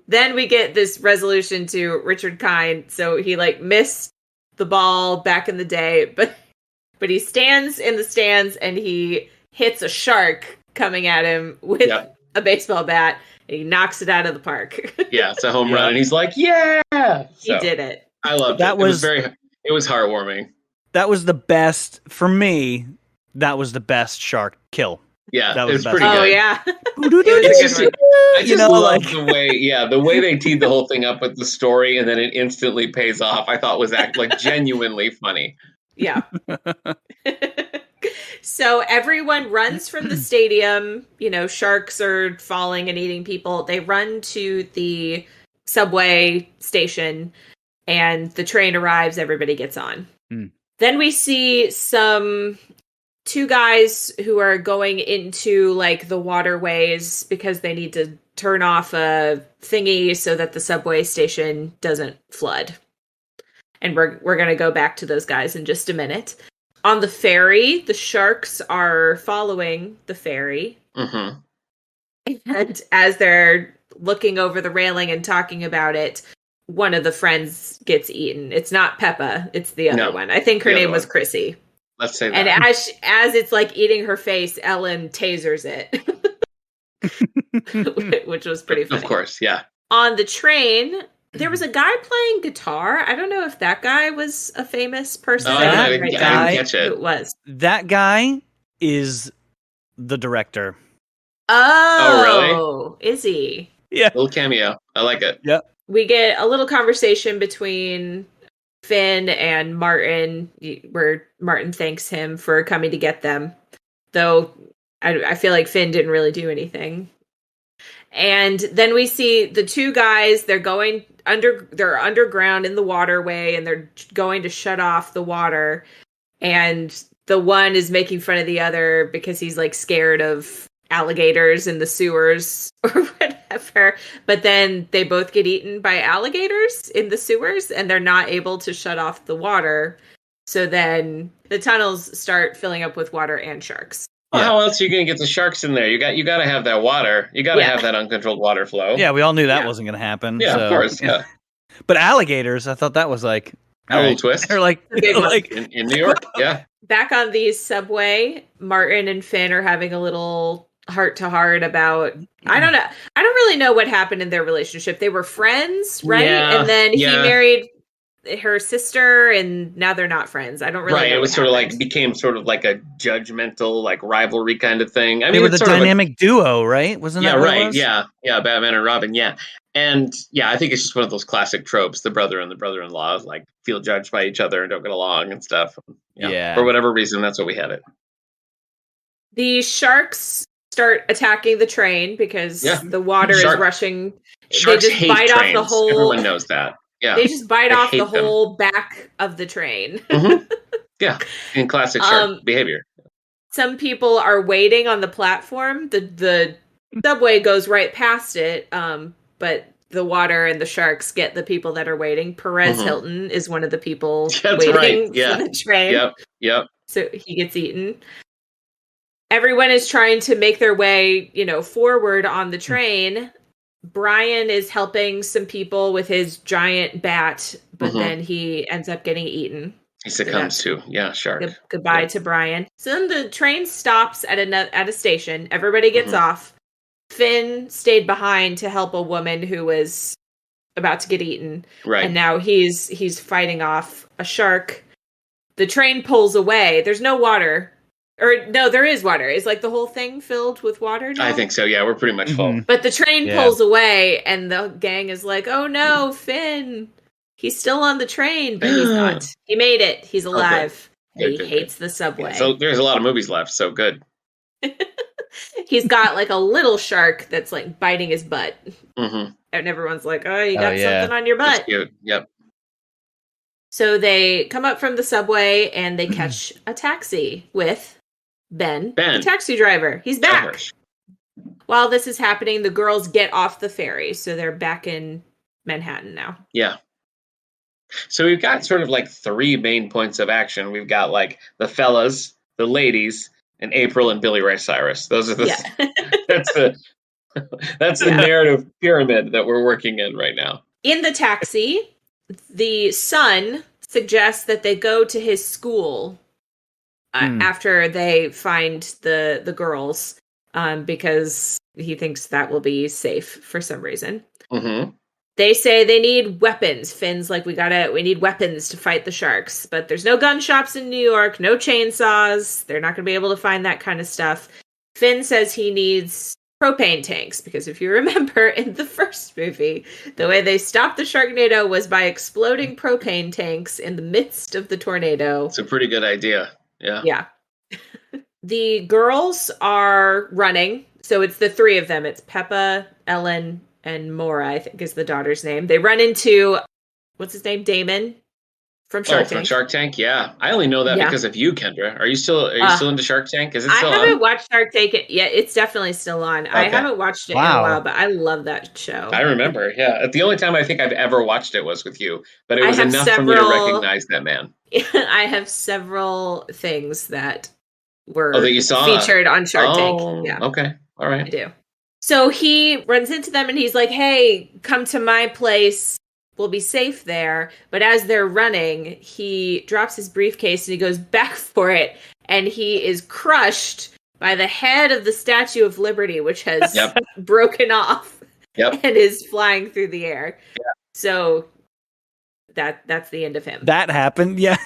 then we get this resolution to Richard Kind. So he missed the ball back in the day, but he stands in the stands and he hits a shark coming at him with a baseball bat and he knocks it out of the park. Yeah, it's a home run. And he's like, yeah! So, he did it. I loved it. It was heartwarming. That was the best, for me, that was the best shark kill. Yeah, that was pretty good. Oh, yeah. I just love the way they teed the whole thing up with the story and then it instantly pays off. I thought was genuinely funny. Yeah. So everyone runs from the stadium. Sharks are falling and eating people. They run to the subway station and the train arrives. Everybody gets on. Then we see some two guys who are going into like the waterways because they need to turn off a thingy so that the subway station doesn't flood. And we're going to go back to those guys in just a minute. On the ferry, the sharks are following the ferry. Mm-hmm. And as they're looking over the railing and talking about it, one of the friends gets eaten. It's not Peppa, it's the other one. I think her name was Chrissy. Let's say that. And as it's like eating her face, Ellen tasers it. Which was pretty funny. Of course, yeah. On the train, there was a guy playing guitar. I don't know if that guy was a famous person. I didn't catch it. It was. That guy is the director. Oh, really? Is he? Yeah. Little cameo. I like it. Yep. We get a little conversation between Finn and Martin, where Martin thanks him for coming to get them. Though I feel like Finn didn't really do anything. And then we see the two guys, they're underground in the waterway, and they're going to shut off the water. And the one is making fun of the other because he's like scared of alligators in the sewers or whatever. But then they both get eaten by alligators in the sewers, and they're not able to shut off the water. So then the tunnels start filling up with water and sharks. Well, how else are you going to get the sharks in there? You got to have that water. You got to have that uncontrolled water flow. Yeah, we all knew that wasn't going to happen. Yeah, so. of course. Yeah. But alligators, I thought that was like a little twist. They're like in New York. Yeah. Back on the subway, Martin and Finn are having a little heart-to-heart about... I don't know. I don't really know what happened in their relationship. They were friends, right? Yeah, and then he married her sister, and now they're not friends. I don't really know. Right, it was sort of like, became sort of like a judgmental, like rivalry kind of thing. I mean, they were the dynamic duo, right? Wasn't that what it was? Yeah, Batman and Robin, yeah. And yeah, I think it's just one of those classic tropes. The brother and the brother-in-law like feel judged by each other and don't get along and stuff. Yeah. For whatever reason, that's what we had it. The sharks start attacking the train because the water is rushing. Sharks they just hate bite trains. off the whole... Everyone knows that. Yeah. They just bite off the whole back of the train. Mm-hmm. Yeah, in classic shark behavior. Some people are waiting on the platform. The subway goes right past it, but the water and the sharks get the people that are waiting. Perez Hilton is one of the people waiting for the train. Yep. So he gets eaten. Everyone is trying to make their way, forward on the train. Brian is helping some people with his giant bat, but then he ends up getting eaten. He succumbs to, shark. Goodbye to Brian. So then the train stops at a station. Everybody gets off. Finn stayed behind to help a woman who was about to get eaten. Right. And now he's fighting off a shark. The train pulls away. There's no water. Or, no, there is water. Is, like, the whole thing filled with water now? I think so, yeah. We're pretty much full. But the train pulls away, and the gang is like, oh, no, Finn. He's still on the train, but he's not. He made it. He's alive. Good. He hates the subway. Yeah, so there's a lot of movies left, so good. He's got, like, a little shark that's, like, biting his butt. Mm-hmm. And everyone's like, oh, you got something on your butt. That's cute. Yep. So they come up from the subway, and they catch a taxi with... Ben, the taxi driver. He's back. Hirsch. While this is happening, the girls get off the ferry, so they're back in Manhattan now. Yeah. So we've got sort of like three main points of action. We've got like the fellas, the ladies, and April and Billy Ray Cyrus. Those are the that's the narrative pyramid that we're working in right now. In the taxi, the son suggests that they go to his school after they find the girls, because he thinks that will be safe for some reason. Mm-hmm. They say they need weapons. Finn's like, we need weapons to fight the sharks, but there's no gun shops in New York, no chainsaws. They're not going to be able to find that kind of stuff. Finn says he needs propane tanks, because if you remember in the first movie, the way they stopped the Sharknado was by exploding propane tanks in the midst of the tornado. It's a pretty good idea. Yeah. The girls are running. So it's the three of them. It's Peppa, Ellen, and Maura, I think is the daughter's name. They run into, what's his name? Damon. from Shark Tank. From Shark Tank, yeah. I only know that because of you, Kendra. Are you still into Shark Tank? Is it still on? I haven't watched Shark Tank yet. It's definitely still on. Okay. I haven't watched it in a while, but I love that show. I remember, yeah. The only time I think I've ever watched it was with you, but it was enough for me to recognize that man. I have several things that were that you saw featured on Shark Tank. Yeah. Okay. All right. I do. So he runs into them and he's like, hey, come to my place. We'll be safe there. But as they're running, he drops his briefcase and he goes back for it. And he is crushed by the head of the Statue of Liberty, which has broken off and is flying through the air. Yeah. So that's the end of him. That happened, yeah.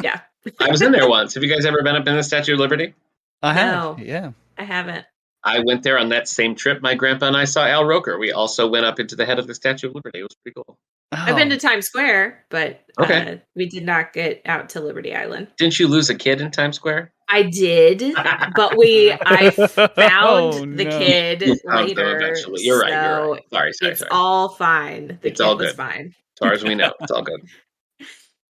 Yeah. I was in there once. Have you guys ever been up in the Statue of Liberty? I have, yeah. I haven't. I went there on that same trip. My grandpa and I saw Al Roker. We also went up into the head of the Statue of Liberty. It was pretty cool. I've been to Times Square, but we did not get out to Liberty Island. Didn't you lose a kid in Times Square? I did, but I found the kid later. Eventually. You're right. Sorry. It's all fine. The kid was fine. As far as we know, it's all good.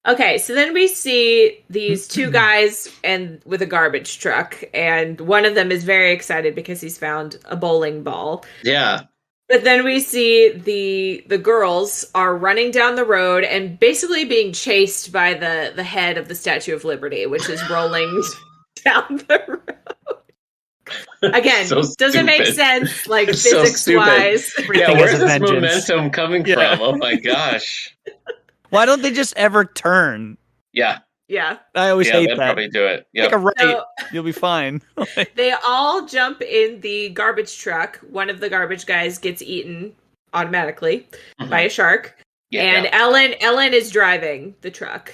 Okay, so then we see these two guys with a garbage truck, and one of them is very excited because he's found a bowling ball. Yeah. But then we see the girls are running down the road and basically being chased by the head of the Statue of Liberty, which is rolling down the road. Again, doesn't make sense, like physics-wise. Yeah, where's this momentum coming from? Oh my gosh. Why don't they just ever turn? Yeah. Yeah. I always hate that. Probably do it. Yep. Take a right. You'll be fine. They all jump in the garbage truck. One of the garbage guys gets eaten automatically by a shark. Yeah, and Ellen is driving the truck.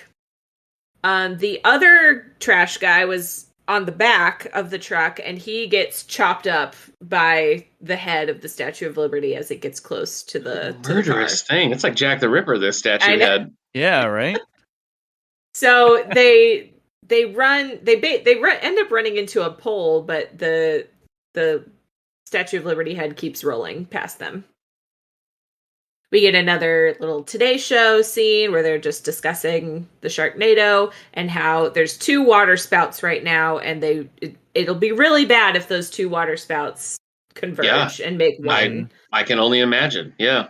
The other trash guy was on the back of the truck, and he gets chopped up by the head of the Statue of Liberty as it gess close to the murderous thing. It's like Jack the Ripper, this statue head. Yeah, right. So they end up running into a pole, but the Statue of Liberty head keeps rolling past them. We get another little Today Show scene where they're just discussing the Sharknado and how there's 2 water spouts right now, and it'll be really bad if those 2 water spouts converge and make one. I can only imagine. Yeah.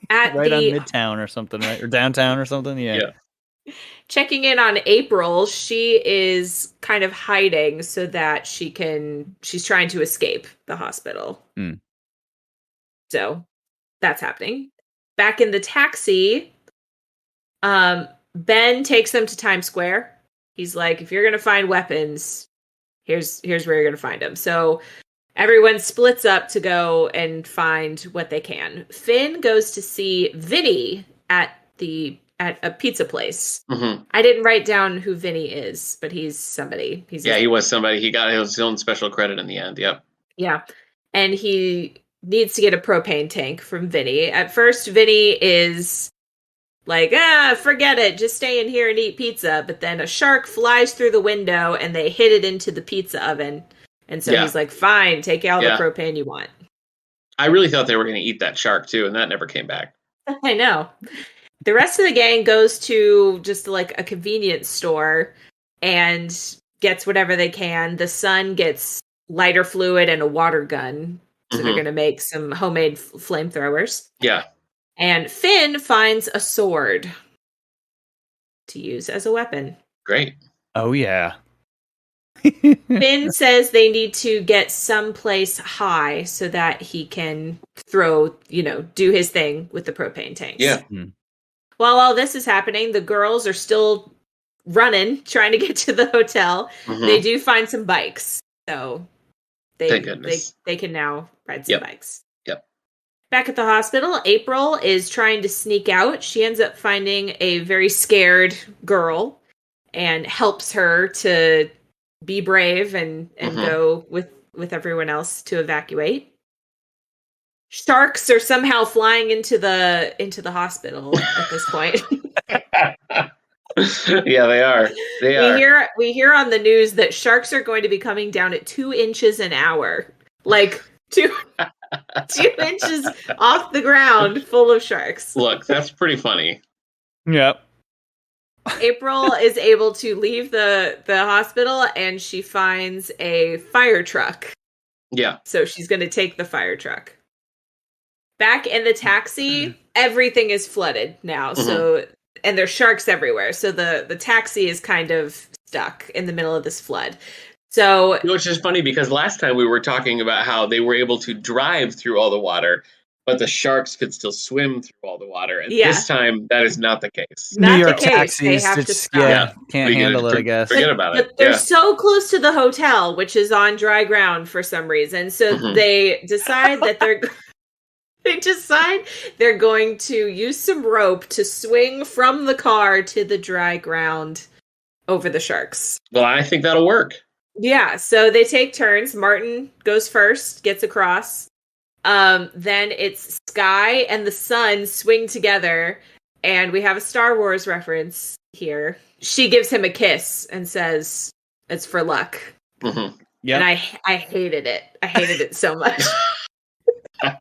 Right on Midtown or something, right? Or downtown or something. Yeah. Checking in on April, she is kind of hiding so that she's trying to escape the hospital. So that's happening. Back in the taxi, Ben takes them to Times Square. He's like, if you're going to find weapons, here's where you're going to find them. So everyone splits up to go and find what they can. Finn goes to see Vinny at a pizza place. Mm-hmm. I didn't write down who Vinny is, but he's somebody. He was somebody. He got his own special credit in the end. Yep. Yeah. And he needs to get a propane tank from Vinny. At first, Vinny is like, forget it. Just stay in here and eat pizza. But then a shark flies through the window and they hit it into the pizza oven. And so he's like, fine, take all the propane you want. I really thought they were going to eat that shark too, and that never came back. I know. The rest of the gang goes to just like a convenience store and gets whatever they can. The son gets lighter fluid and a water gun. So they're going to make some homemade flamethrowers. Yeah. And Finn finds a sword to use as a weapon. Great. Oh, yeah. Finn says they need to get someplace high so that he can throw, do his thing with the propane tanks. Yeah. While all this is happening, the girls are still running, trying to get to the hotel. They do find some bikes. So they can now ride some bikes. Yep. Back at the hospital, April is trying to sneak out. She ends up finding a very scared girl and helps her to be brave and go with everyone else to evacuate. Sharks are somehow flying into the hospital at this point. Yeah, they are. We hear on the news that sharks are going to be coming down at 2 inches an hour. Like 2 inches off the ground full of sharks. Look, that's pretty funny. Yep. April is able to leave the hospital, and she finds a fire truck. Yeah. So she's going to take the fire truck. Back in the taxi, everything is flooded now. So, and there's sharks everywhere. So the taxi is kind of stuck in the middle of this flood. So, which is funny because last time we were talking about how they were able to drive through all the water, but the sharks could still swim through all the water. And this time, that is not the case. Not New York the case. taxis They have just to stop. can't handle it, I guess. Forget about it. But they're so close to the hotel, which is on dry ground for some reason. So they decide that they're going to use some rope to swing from the car to the dry ground over the sharks. Well, I think that'll work. Yeah, so they take turns. Martin goes first, gets across. Then it's Sky and the Sun swing together, and we have a Star Wars reference here. She gives him a kiss and says, "It's for luck." Mm-hmm. Yeah, and I hated it. I hated it so much. I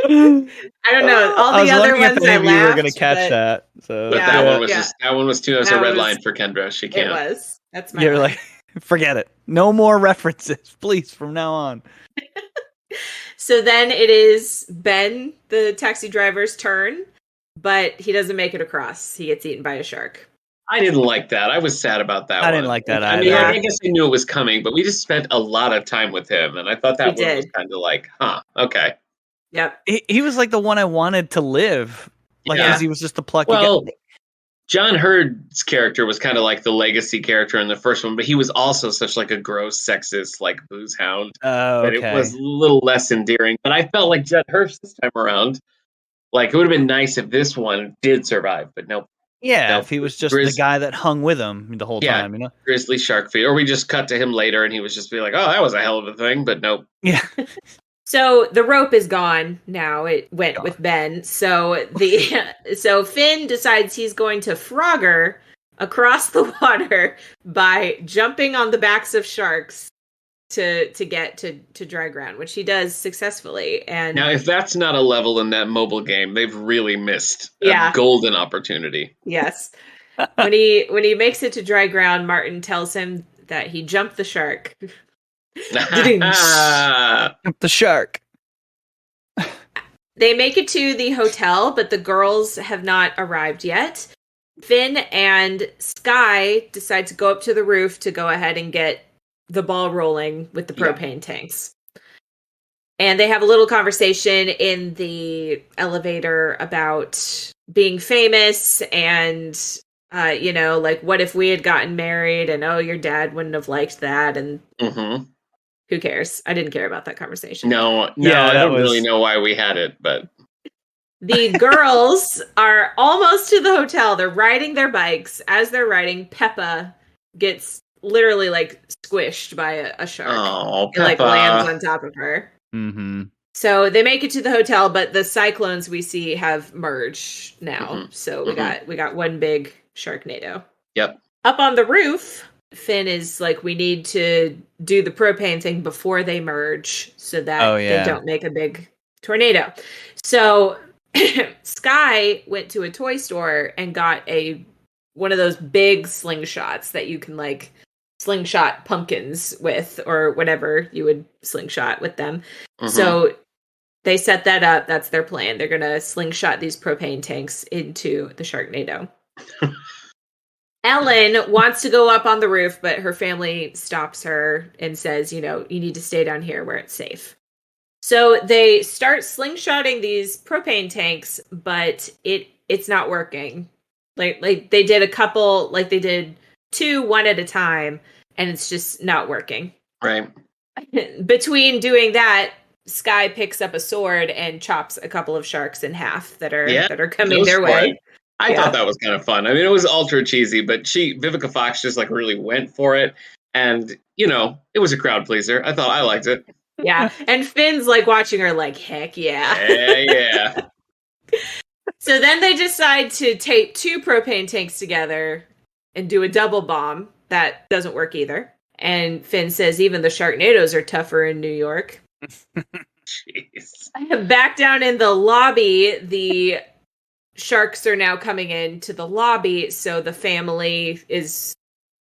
don't know. All the other ones I laughed. You were going to catch that. So but that one was too much a red line for Kendra. She can't. It was. That's my. You're line. like, forget it. No more references, please, from now on. So then it is Ben, the taxi driver's turn, but he doesn't make it across. He gets eaten by a shark. I didn't like that. I was sad about that. I didn't like that either. I mean, I guess I knew it was coming, but we just spent a lot of time with him, and I thought that one was kind of like, okay. Yep. He was like the one I wanted to live, because he was just the plucky guy. John Hurd's character was kind of like the legacy character in the first one, but he was also such like a gross, sexist, like booze hound. That it was a little less endearing. But I felt like Judd Hirsch this time around. Like, it would have been nice if this one did survive, but nope. Yeah, if he was just the guy that hung with him the whole time, you know? Grizzly shark feed. Or we just cut to him later and he was just be like, oh, that was a hell of a thing, but nope. Yeah. So the rope is gone now. It went with Ben. So so Finn decides he's going to Frogger across the water by jumping on the backs of sharks to get to dry ground, which he does successfully. And now, if that's not a level in that mobile game, they've really missed a golden opportunity. Yes. When he makes it to dry ground, Martin tells him that he jumped the shark. Jump the shark. They make it to the hotel, but the girls have not arrived yet. Finn and Sky decide to go up to the roof to go ahead and get the ball rolling with the propane tanks. And they have a little conversation in the elevator about being famous and, like, what if we had gotten married and, oh, your dad wouldn't have liked that. And who cares? I didn't care about that conversation. No, I don't really know why we had it, but... The girls are almost to the hotel. They're riding their bikes. As they're riding, Peppa gets literally, like, squished by a shark. Oh, Peppa. It, like, lands on top of her. Mm-hmm. So they make it to the hotel, but the cyclones we see have merged now. So we got one big Sharknado. Yep. Up on the roof, Finn is like, we need to do the propane thing before they merge so that they don't make a big tornado. So Sky went to a toy store and got one of those big slingshots that you can, like, slingshot pumpkins with, or whatever you would slingshot with them. So they set that up. That's their plan. They're going to slingshot these propane tanks into the Sharknado. Ellen wants to go up on the roof, but her family stops her and says, you need to stay down here where it's safe. So they start slingshotting these propane tanks, but it's not working. Like they did a couple, like they did 2 one at a time, and it's just not working. Right. Between doing that, Sky picks up a sword and chops a couple of sharks in half that are coming their way. I thought that was kind of fun. I mean, it was ultra cheesy, but Vivica Fox just like really went for it. And, it was a crowd pleaser. I liked it. Yeah. And Finn's like watching her like, heck yeah. Yeah. So then they decide to tape 2 propane tanks together and do a double bomb. That doesn't work either. And Finn says even the Sharknadoes are tougher in New York. Jeez. Back down in the lobby, the sharks are now coming into the lobby, so the family is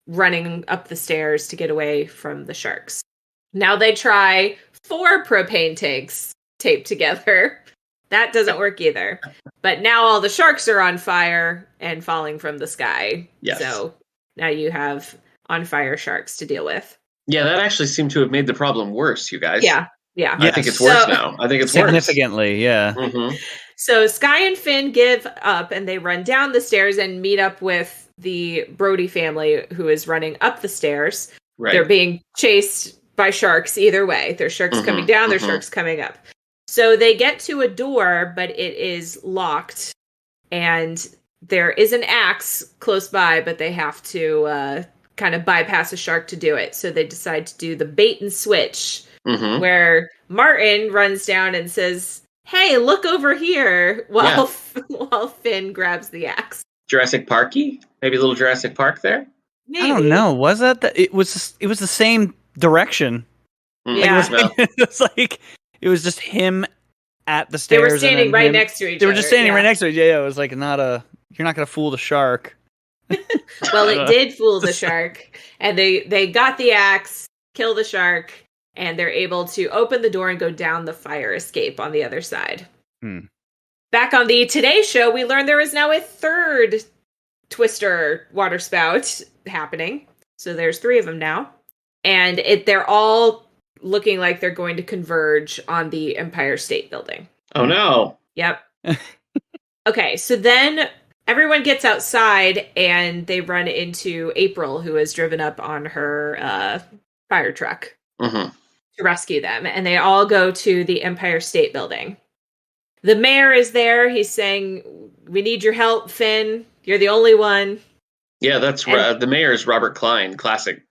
running up the stairs to get away from the sharks. Now they try 4 propane tanks taped together. That doesn't work either. But now all the sharks are on fire and falling from the sky. Yes. So now you have on fire sharks to deal with. Yeah, that actually seemed to have made the problem worse, you guys. Yeah. I think it's worse now. I think it's significantly, yeah. Mm-hmm. So Sky and Finn give up and they run down the stairs and meet up with the Brody family who is running up the stairs. Right. They're being chased by sharks either way. There's sharks coming down, there's sharks coming up. So they get to a door, but it is locked. And there is an axe close by, but they have to kind of bypass a shark to do it. So they decide to do the bait and switch. Mm-hmm. Where Martin runs down and says, "Hey, look over here," while Finn grabs the axe. Jurassic Parky? Maybe a little Jurassic Park there? Maybe. I don't know. Was that it was the same direction. Yeah. It was just him at the stairs. They were standing right next to each other. They were just standing right next to each other. Yeah, it was like you're not gonna fool the shark. Well, it did fool the shark. And they got the axe, kill the shark, and they're able to open the door and go down the fire escape on the other side. Back on the Today Show, we learned there is now a 3rd Twister water spout happening. So there's 3 of them now. And they're all looking like they're going to converge on the Empire State Building. Oh, no. Yep. Okay, so then everyone gets outside and they run into April, who is driven up on her fire truck. Mm-hmm. To rescue them, and they all go to the Empire State Building. The mayor is there. He's saying, "We need your help, Finn. You're the only one." Yeah, that's the mayor is Robert Klein, classic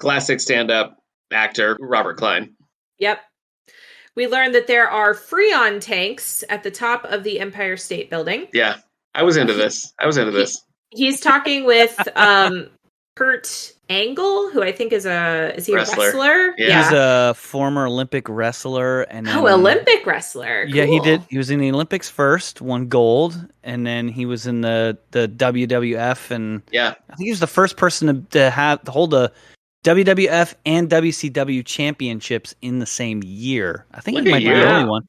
stand-up actor Robert Klein. Yep. We learned that there are Freon tanks at the top of the Empire State Building. Yeah, I was into this. He's talking with Kurt Angle, who I think is a wrestler? Yeah. He's a former Olympic wrestler. And then, Olympic wrestler. Cool. Yeah, he did. He was in the Olympics first, won gold, and then he was in the WWF, and I think he was the first person to hold the WWF and WCW championships in the same year. I think he might be the only one.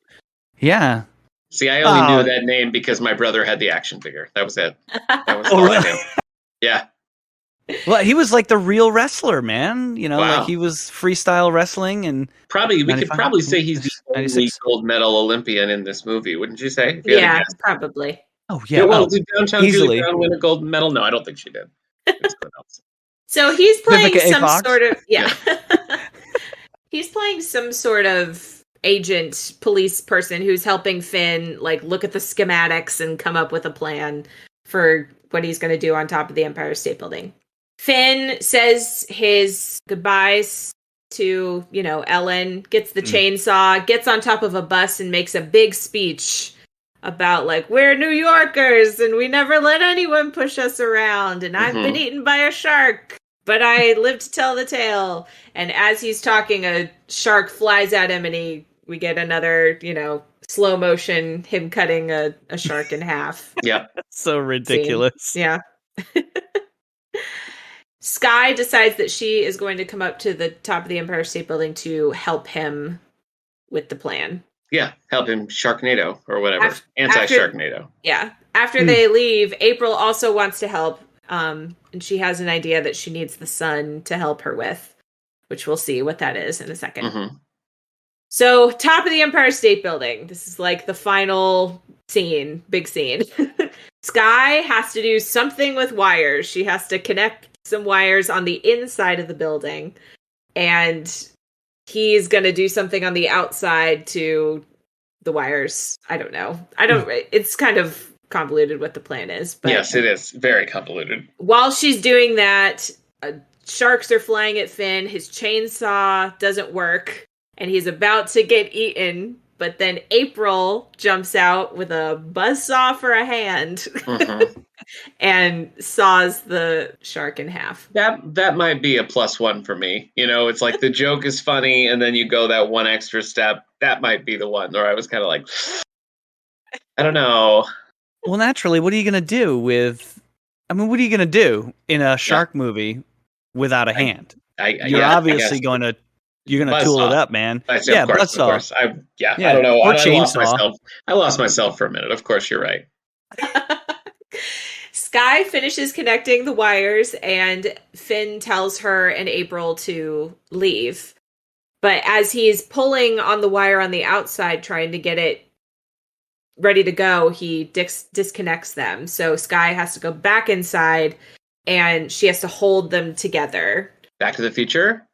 Yeah. See, I only knew that name because my brother had the action figure. That was it. That was all I knew. Yeah. Well, he was like the real wrestler, man. You know, like he was freestyle wrestling, and we could probably say he's the only gold medal Olympian in this movie, wouldn't you say? Yeah, probably. Oh yeah, did Downtown Julie Brown win a gold medal? No, I don't think she did. So he's playing some sort of he's playing some sort of agent, police person who's helping Finn look at the schematics and come up with a plan for what he's going to do on top of the Empire State Building. Finn says his goodbyes to, Ellen, gets the chainsaw, gets on top of a bus and makes a big speech about we're New Yorkers and we never let anyone push us around and I've been eaten by a shark, but I live to tell the tale. And as he's talking, a shark flies at him and we get another, slow motion, him cutting a shark in half. Yeah. So ridiculous. Scene. Yeah. Sky decides that she is going to come up to the top of the Empire State Building to help him with the plan. Yeah, help him Sharknado or whatever. Anti-Sharknado. Yeah. After they leave, April also wants to help. And she has an idea that she needs the sun to help her with, which we'll see what that is in a second. Mm-hmm. So, top of the Empire State Building. This is the final scene, big scene. Sky has to do something with wires. She has to connect some wires on the inside of the building. And he's going to do something on the outside to the wires. I don't know. It's kind of convoluted what the plan is. But yes, it is. Very convoluted. While she's doing that, sharks are flying at Finn. His chainsaw doesn't work. And he's about to get eaten, but then April jumps out with a buzzsaw for a hand and saws the shark in half. That might be a +1 for me. It's the joke is funny, and then you go that one extra step. That might be the one where I was kind of I don't know. Well, naturally, what are you going to do with... I mean, what are you going to do in a shark movie without a hand? You're obviously going to... You're going to tool it up, man. Of course. I don't know. Or I lost myself for a minute. Of course, you're right. Sky finishes connecting the wires, and Finn tells her and April to leave. But as he's pulling on the wire on the outside, trying to get it ready to go, he disconnects them. So Sky has to go back inside, and she has to hold them together. Back to the Future?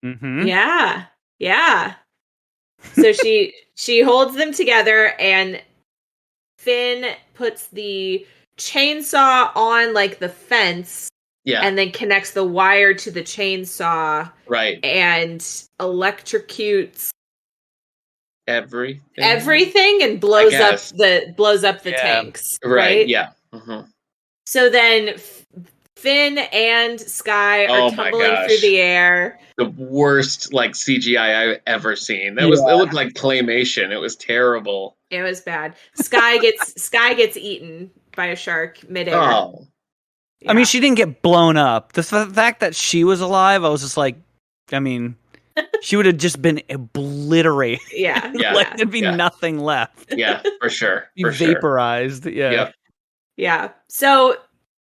Mm-hmm. Yeah. So she holds them together, and Finn puts the chainsaw on like the fence, and then connects the wire to the chainsaw, right, and electrocutes everything and blows up the tanks, right? Yeah. Mm-hmm. So then Finn and Sky are tumbling through the air. The worst CGI I've ever seen. It looked like claymation. It was terrible. It was bad. Sky gets eaten by a shark midair. Oh. Yeah. I mean, she didn't get blown up. The fact that she was alive, I was just like, I mean, she would have just been obliterated. Yeah. There'd be nothing left. Yeah, for sure. Vaporized. Yeah. Yep. Yeah. So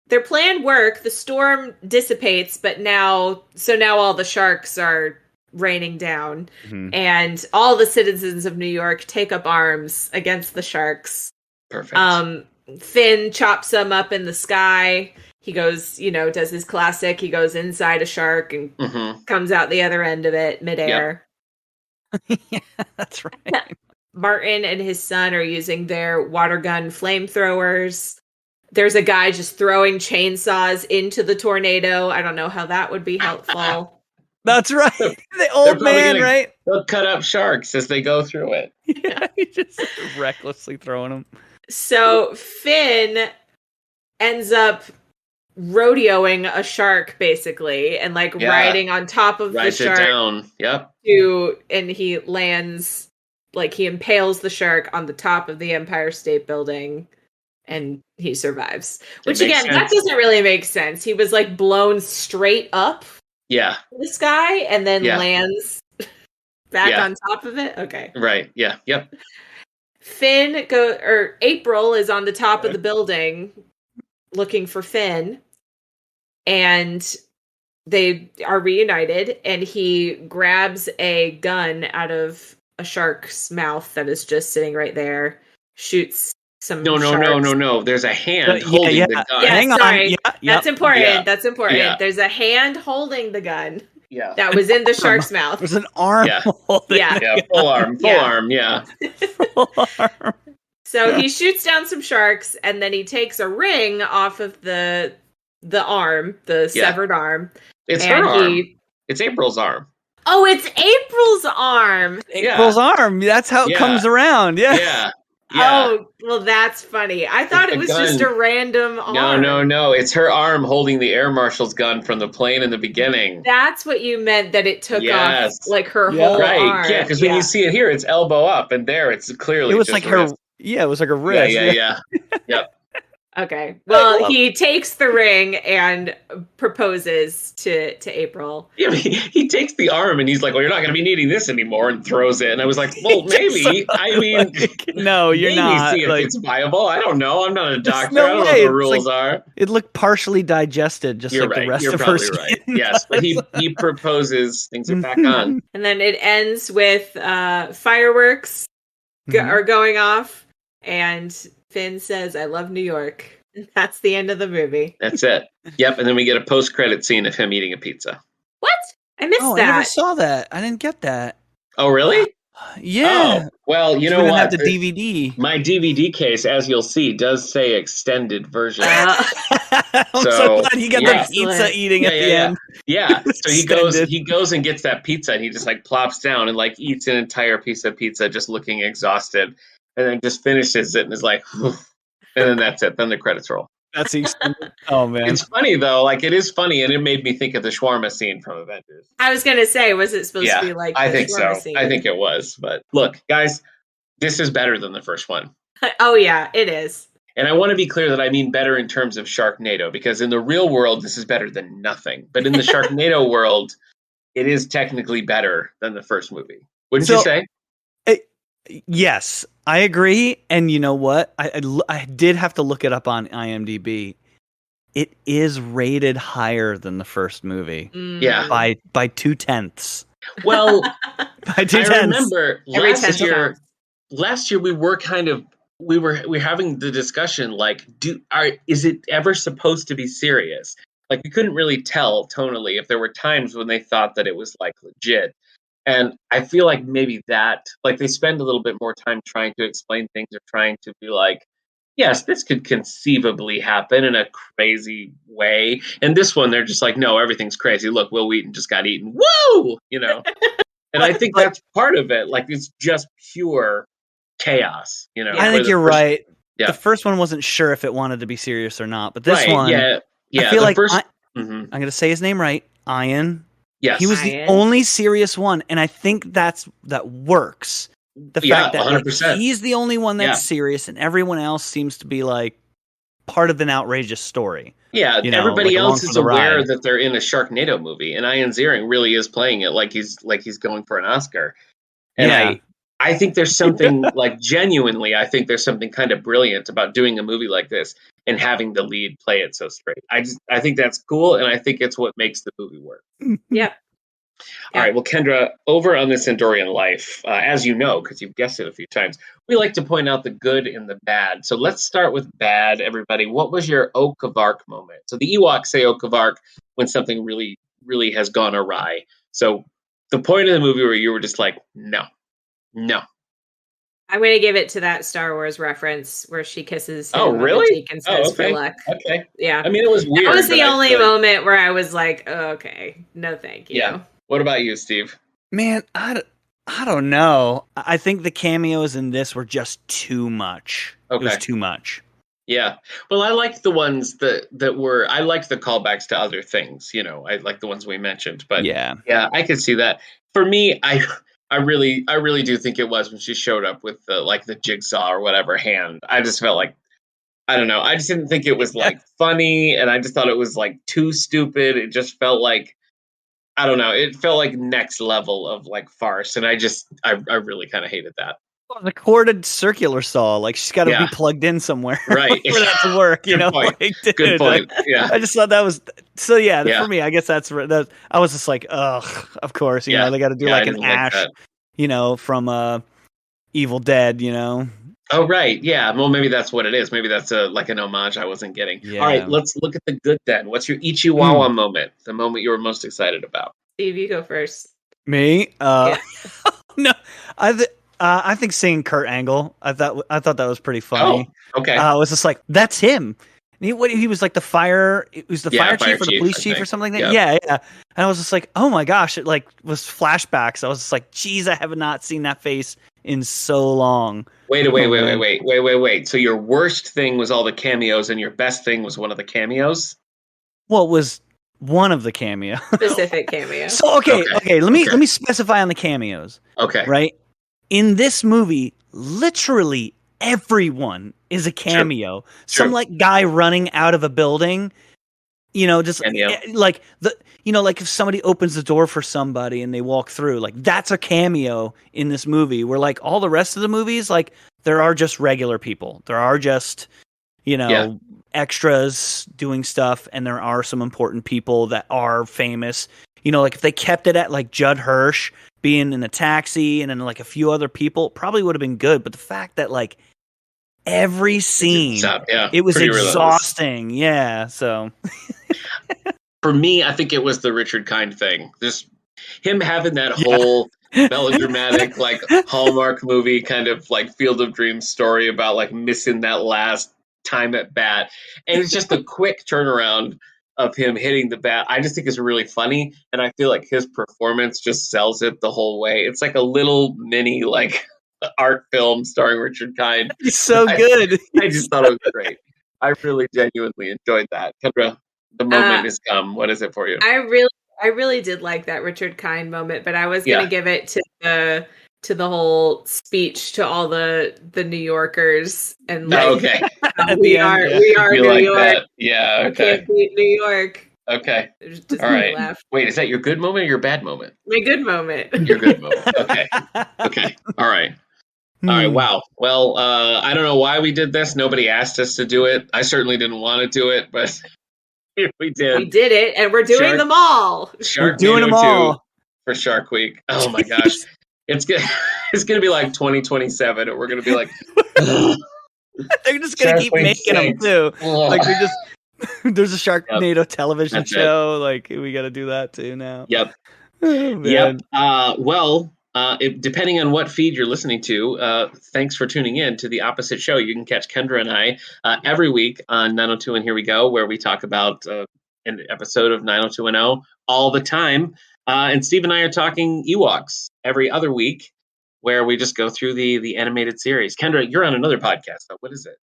their plan worked. The storm dissipates, but now all the sharks are raining down, and all the citizens of New York take up arms against the sharks. Perfect. Finn chops them up in the sky. He goes, does his classic. He goes inside a shark and comes out the other end of it midair. Yep. Yeah, that's right. Martin and his son are using their water gun flamethrowers. There's a guy just throwing chainsaws into the tornado. I don't know how that would be helpful. That's right. The old man, right? They'll cut up sharks as they go through it. Yeah, he's just recklessly throwing them. So Finn ends up rodeoing a shark, basically, and riding on top of the shark. It down. Yep. And he lands, he impales the shark on the top of the Empire State Building, and he survives. Which again, that doesn't really make sense. He was blown straight up. Yeah. The sky, and then lands back on top of it. Okay. Right. Yeah. Yep. April is on the top of the building looking for Finn, and they are reunited, and he grabs a gun out of a shark's mouth that is just sitting right there, shoots some sharks. No. There's a hand holding the gun. Yeah, hang sorry. on. That's important. Yeah. That's important. Yeah. There's a hand holding the gun. Yeah. That was in the shark's mouth. There's an arm. Yeah. Yeah. Full arm. Yeah. Full arm. So he shoots down some sharks, and then he takes a ring off of the arm, the severed arm. It's her arm. It's April's arm. Oh, it's April's arm. April's arm. That's how it comes around. Yeah. Oh, well, that's funny. I thought it was just a random arm. No. It's her arm holding the air marshal's gun from the plane in the beginning. That's what you meant, that it took off her whole arm. Yeah, because when you see it here, it's elbow up, and there it's clearly it was just her wrist. Yeah, it was like a wrist. Yeah. Yep. Okay. Well, he takes the ring and proposes to April. Yeah, he takes the arm and he's like, "Well, you're not going to be needing this anymore," and throws it. And I was like, "Well, maybe. I mean, no, you're not. See if it's viable. I don't know. I'm not a doctor. I don't know what the rules are." It looked partially digested, just you're like right. the rest you're of her probably skin. right. Yes, but he proposes. Things are back on. And then it ends with fireworks are going off, and Finn says, "I love New York." And that's the end of the movie. That's it. Yep. And then we get a post-credit scene of him eating a pizza. What? I missed that. I never saw that. I didn't get that. Oh, really? Yeah. Oh, well, you know what? Have the DVD. My DVD case, as you'll see, does say extended version. I'm so glad you got the pizza eating at the end. Yeah. So he goes and gets that pizza, and he just plops down and eats an entire piece of pizza, just looking exhausted, and then just finishes it and is like, whew. And then that's it. Then the credits roll. That's extended. Oh man, it's funny though. It is funny, and it made me think of the shawarma scene from Avengers. I was gonna say, was it supposed to be like? I think so. Scene? I think it was. But look, guys, this is better than the first one. Oh yeah, it is. And I want to be clear that I mean better in terms of Sharknado, because in the real world, this is better than nothing. But in the Sharknado world, it is technically better than the first movie. Wouldn't you say? Yes, I agree. And you know what? I did have to look it up on IMDb. It is rated higher than the first movie. Yeah. By 2/10. Well, by 2/10. I remember last year we were having the discussion like, is it ever supposed to be serious? Like, we couldn't really tell tonally if there were times when they thought that it was like legit. And I feel like maybe that, like, they spend a little bit more time trying to explain things or trying to be like, yes, this could conceivably happen in a crazy way. And this one, they're just like, no, everything's crazy. Look, Will Wheaton just got eaten. Woo! You know? And I think that's part of it. Like, it's just pure chaos, you know? I think you're right. Yeah. The first one wasn't sure if it wanted to be serious or not. But this one, yeah. I feel like I'm going to say his name right. Ian. Yes. He was the only serious one, and I think that works. The fact that like, he's the only one that's serious, and everyone else seems to be like part of an outrageous story. Yeah, everybody else is aware that they're in a Sharknado movie, and Ian Ziering really is playing it like he's going for an Oscar. And I think there's something like genuinely, I think there's something kind of brilliant about doing a movie like this and having the lead play it so straight. I think that's cool, and I think it's what makes the movie work. Yeah. All right, well, Kendra, over on this Endorian life, as you know, because you've guessed it a few times, we like to point out the good and the bad. So let's start with bad, everybody. What was your Oak of Ark moment? So the Ewoks say Oak of Ark when something really, really has gone awry. So the point of the movie where you were just like, no. I'm going to give it to that Star Wars reference where she kisses him on the cheek and says for luck. Okay. Yeah. I mean, it was weird. That was the only moment where I was like, oh, okay, no thank you. Yeah. What about you, Steve? Man, I don't know. I think the cameos in this were just too much. Okay. It was too much. Yeah. Well, I liked the ones that were, I liked the callbacks to other things, you know, I like the ones we mentioned, but yeah, I could see that. For me, I really do think it was when she showed up with the jigsaw or whatever hand. I just felt like, I don't know. I just didn't think it was like funny, and I just thought it was like too stupid. It just felt like, I don't know. It felt like next level of like farce, and I really kind of hated that. The corded circular saw, like she's got to be plugged in somewhere, right? For that to work. You know, point. Like, dude, good point. Yeah, I just thought that was so. Yeah, for me, I guess that's that. I was just like, ugh, of course. You know, they got to do like an Ash, you know, from Evil Dead. You know. Oh right, yeah. Well, maybe that's what it is. Maybe that's like an homage I wasn't getting. Yeah. All right, let's look at the good then. What's your Ichiwawa moment? The moment you were most excited about? Steve, you go first. Me? No, I think seeing Kurt Angle, I thought that was pretty funny. Oh, okay. I was just like, that's him. And he was like the fire. It was the fire chief or the police chief or something like that. Yep. Yeah. And I was just like, oh my gosh! It like was flashbacks. I was just like, geez, I have not seen that face in so long. Wait. So your worst thing was all the cameos, and your best thing was one of the cameos? Well, it was one of the cameos. Specific cameo. So okay. Let me specify on the cameos. Okay. Right? In this movie, literally everyone is a cameo. True. Some like guy running out of a building, you know, just like like if somebody opens the door for somebody and they walk through, like that's a cameo in this movie. Where like all the rest of the movies, like there are just regular people. There are just, you know, extras doing stuff, and there are some important people that are famous. You know, like if they kept it at like Judd Hirsch being in a taxi and then like a few other people, probably would have been good. But the fact that like every scene, it was exhausting. Relentless. Yeah. So for me, I think it was the Richard Kind thing. Just him having that whole melodramatic, like Hallmark movie kind of like Field of Dreams story about like missing that last time at bat. And it's just a quick turnaround of him hitting the bat. I just think it's really funny, and I feel like his performance just sells it the whole way. It's like a little mini like art film starring Richard Kind. He's so good. I just thought it was great. I really genuinely enjoyed that. Kendra, the moment has come. What is it for you? I really did like that Richard Kind moment, but I was going to give it to to the whole speech to all the New Yorkers and like, Okay. we are You New like York. that? Yeah. Okay. Can't beat New York. Okay. Just All right. laugh. Wait, is that your good moment or your bad moment? My good moment. Your good moment. Okay. Okay. All right. All right. Wow. Well, I don't know why we did this. Nobody asked us to do it. I certainly didn't want to do it, but we did. We did it, and we're doing them all. We're doing them all for Shark Week. Oh my gosh, it's gonna be like 2027, and we're gonna be like, they're just gonna keep making them too. Like we just there's a Sharknado television show. Like we got to do that too now. Yep. Oh, yep. Depending on what feed you're listening to, thanks for tuning in to the opposite show. You can catch Kendra and I every week on 902 and Here We Go, where we talk about an episode of 90210 all the time. And Steve and I are talking Ewoks every other week, where we just go through the animated series. Kendra, you're on another podcast. So what is it?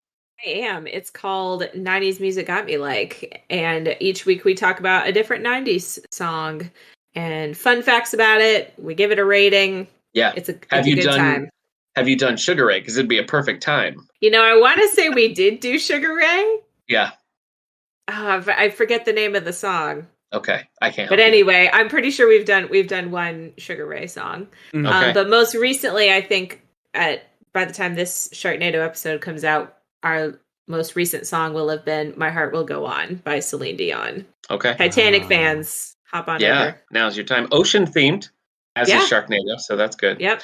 I am. It's called 90s Music Got Me Like. And each week we talk about a different 90s song and fun facts about it. We give it a rating. Yeah. It's a good time. Have you done Sugar Ray? Because it'd be a perfect time. You know, I want to say we did do Sugar Ray. Yeah. I forget the name of the song. Okay, I can't. But anyway, I'm pretty sure we've done one Sugar Ray song. Okay. But most recently, I think by the time this Sharknado episode comes out, our most recent song will have been "My Heart Will Go On" by Celine Dion. Okay. Titanic fans, hop on over. Yeah, now's your time. Ocean themed, as is Sharknado, so that's good. Yep.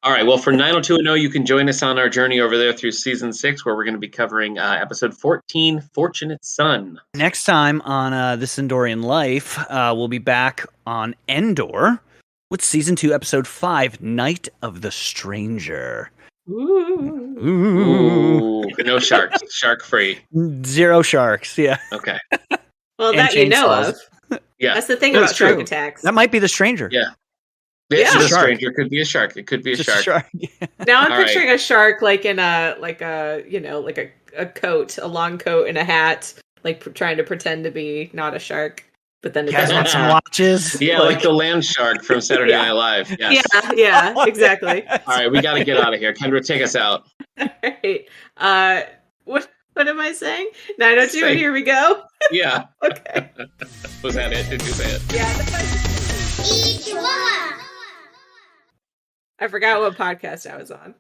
All right, well, for 90210, you can join us on our journey over there through Season 6, where we're going to be covering Episode 14, Fortunate Son. Next time on This Endorian Life, we'll be back on Endor with Season 2, Episode 5, Night of the Stranger. Ooh. No sharks. Shark-free. 0 sharks, yeah. Okay. Well, that you know of. Yeah. That's the thing about shark attacks. That might be the stranger. Yeah. It's a stranger. It could be a shark. It could be a shark. Yeah. Now I'm picturing a shark like in a coat, a long coat and a hat, like trying to pretend to be not a shark, but then it doesn't want some watches. Yeah, like the land shark from Saturday Night Live. Yes. Yeah, exactly. All right, we got to get out of here. Kendra, take us out. All right. What am I saying? 902 and Here We Go? Yeah. Okay. Was that it? Did you say it? Yeah. I forgot what podcast I was on.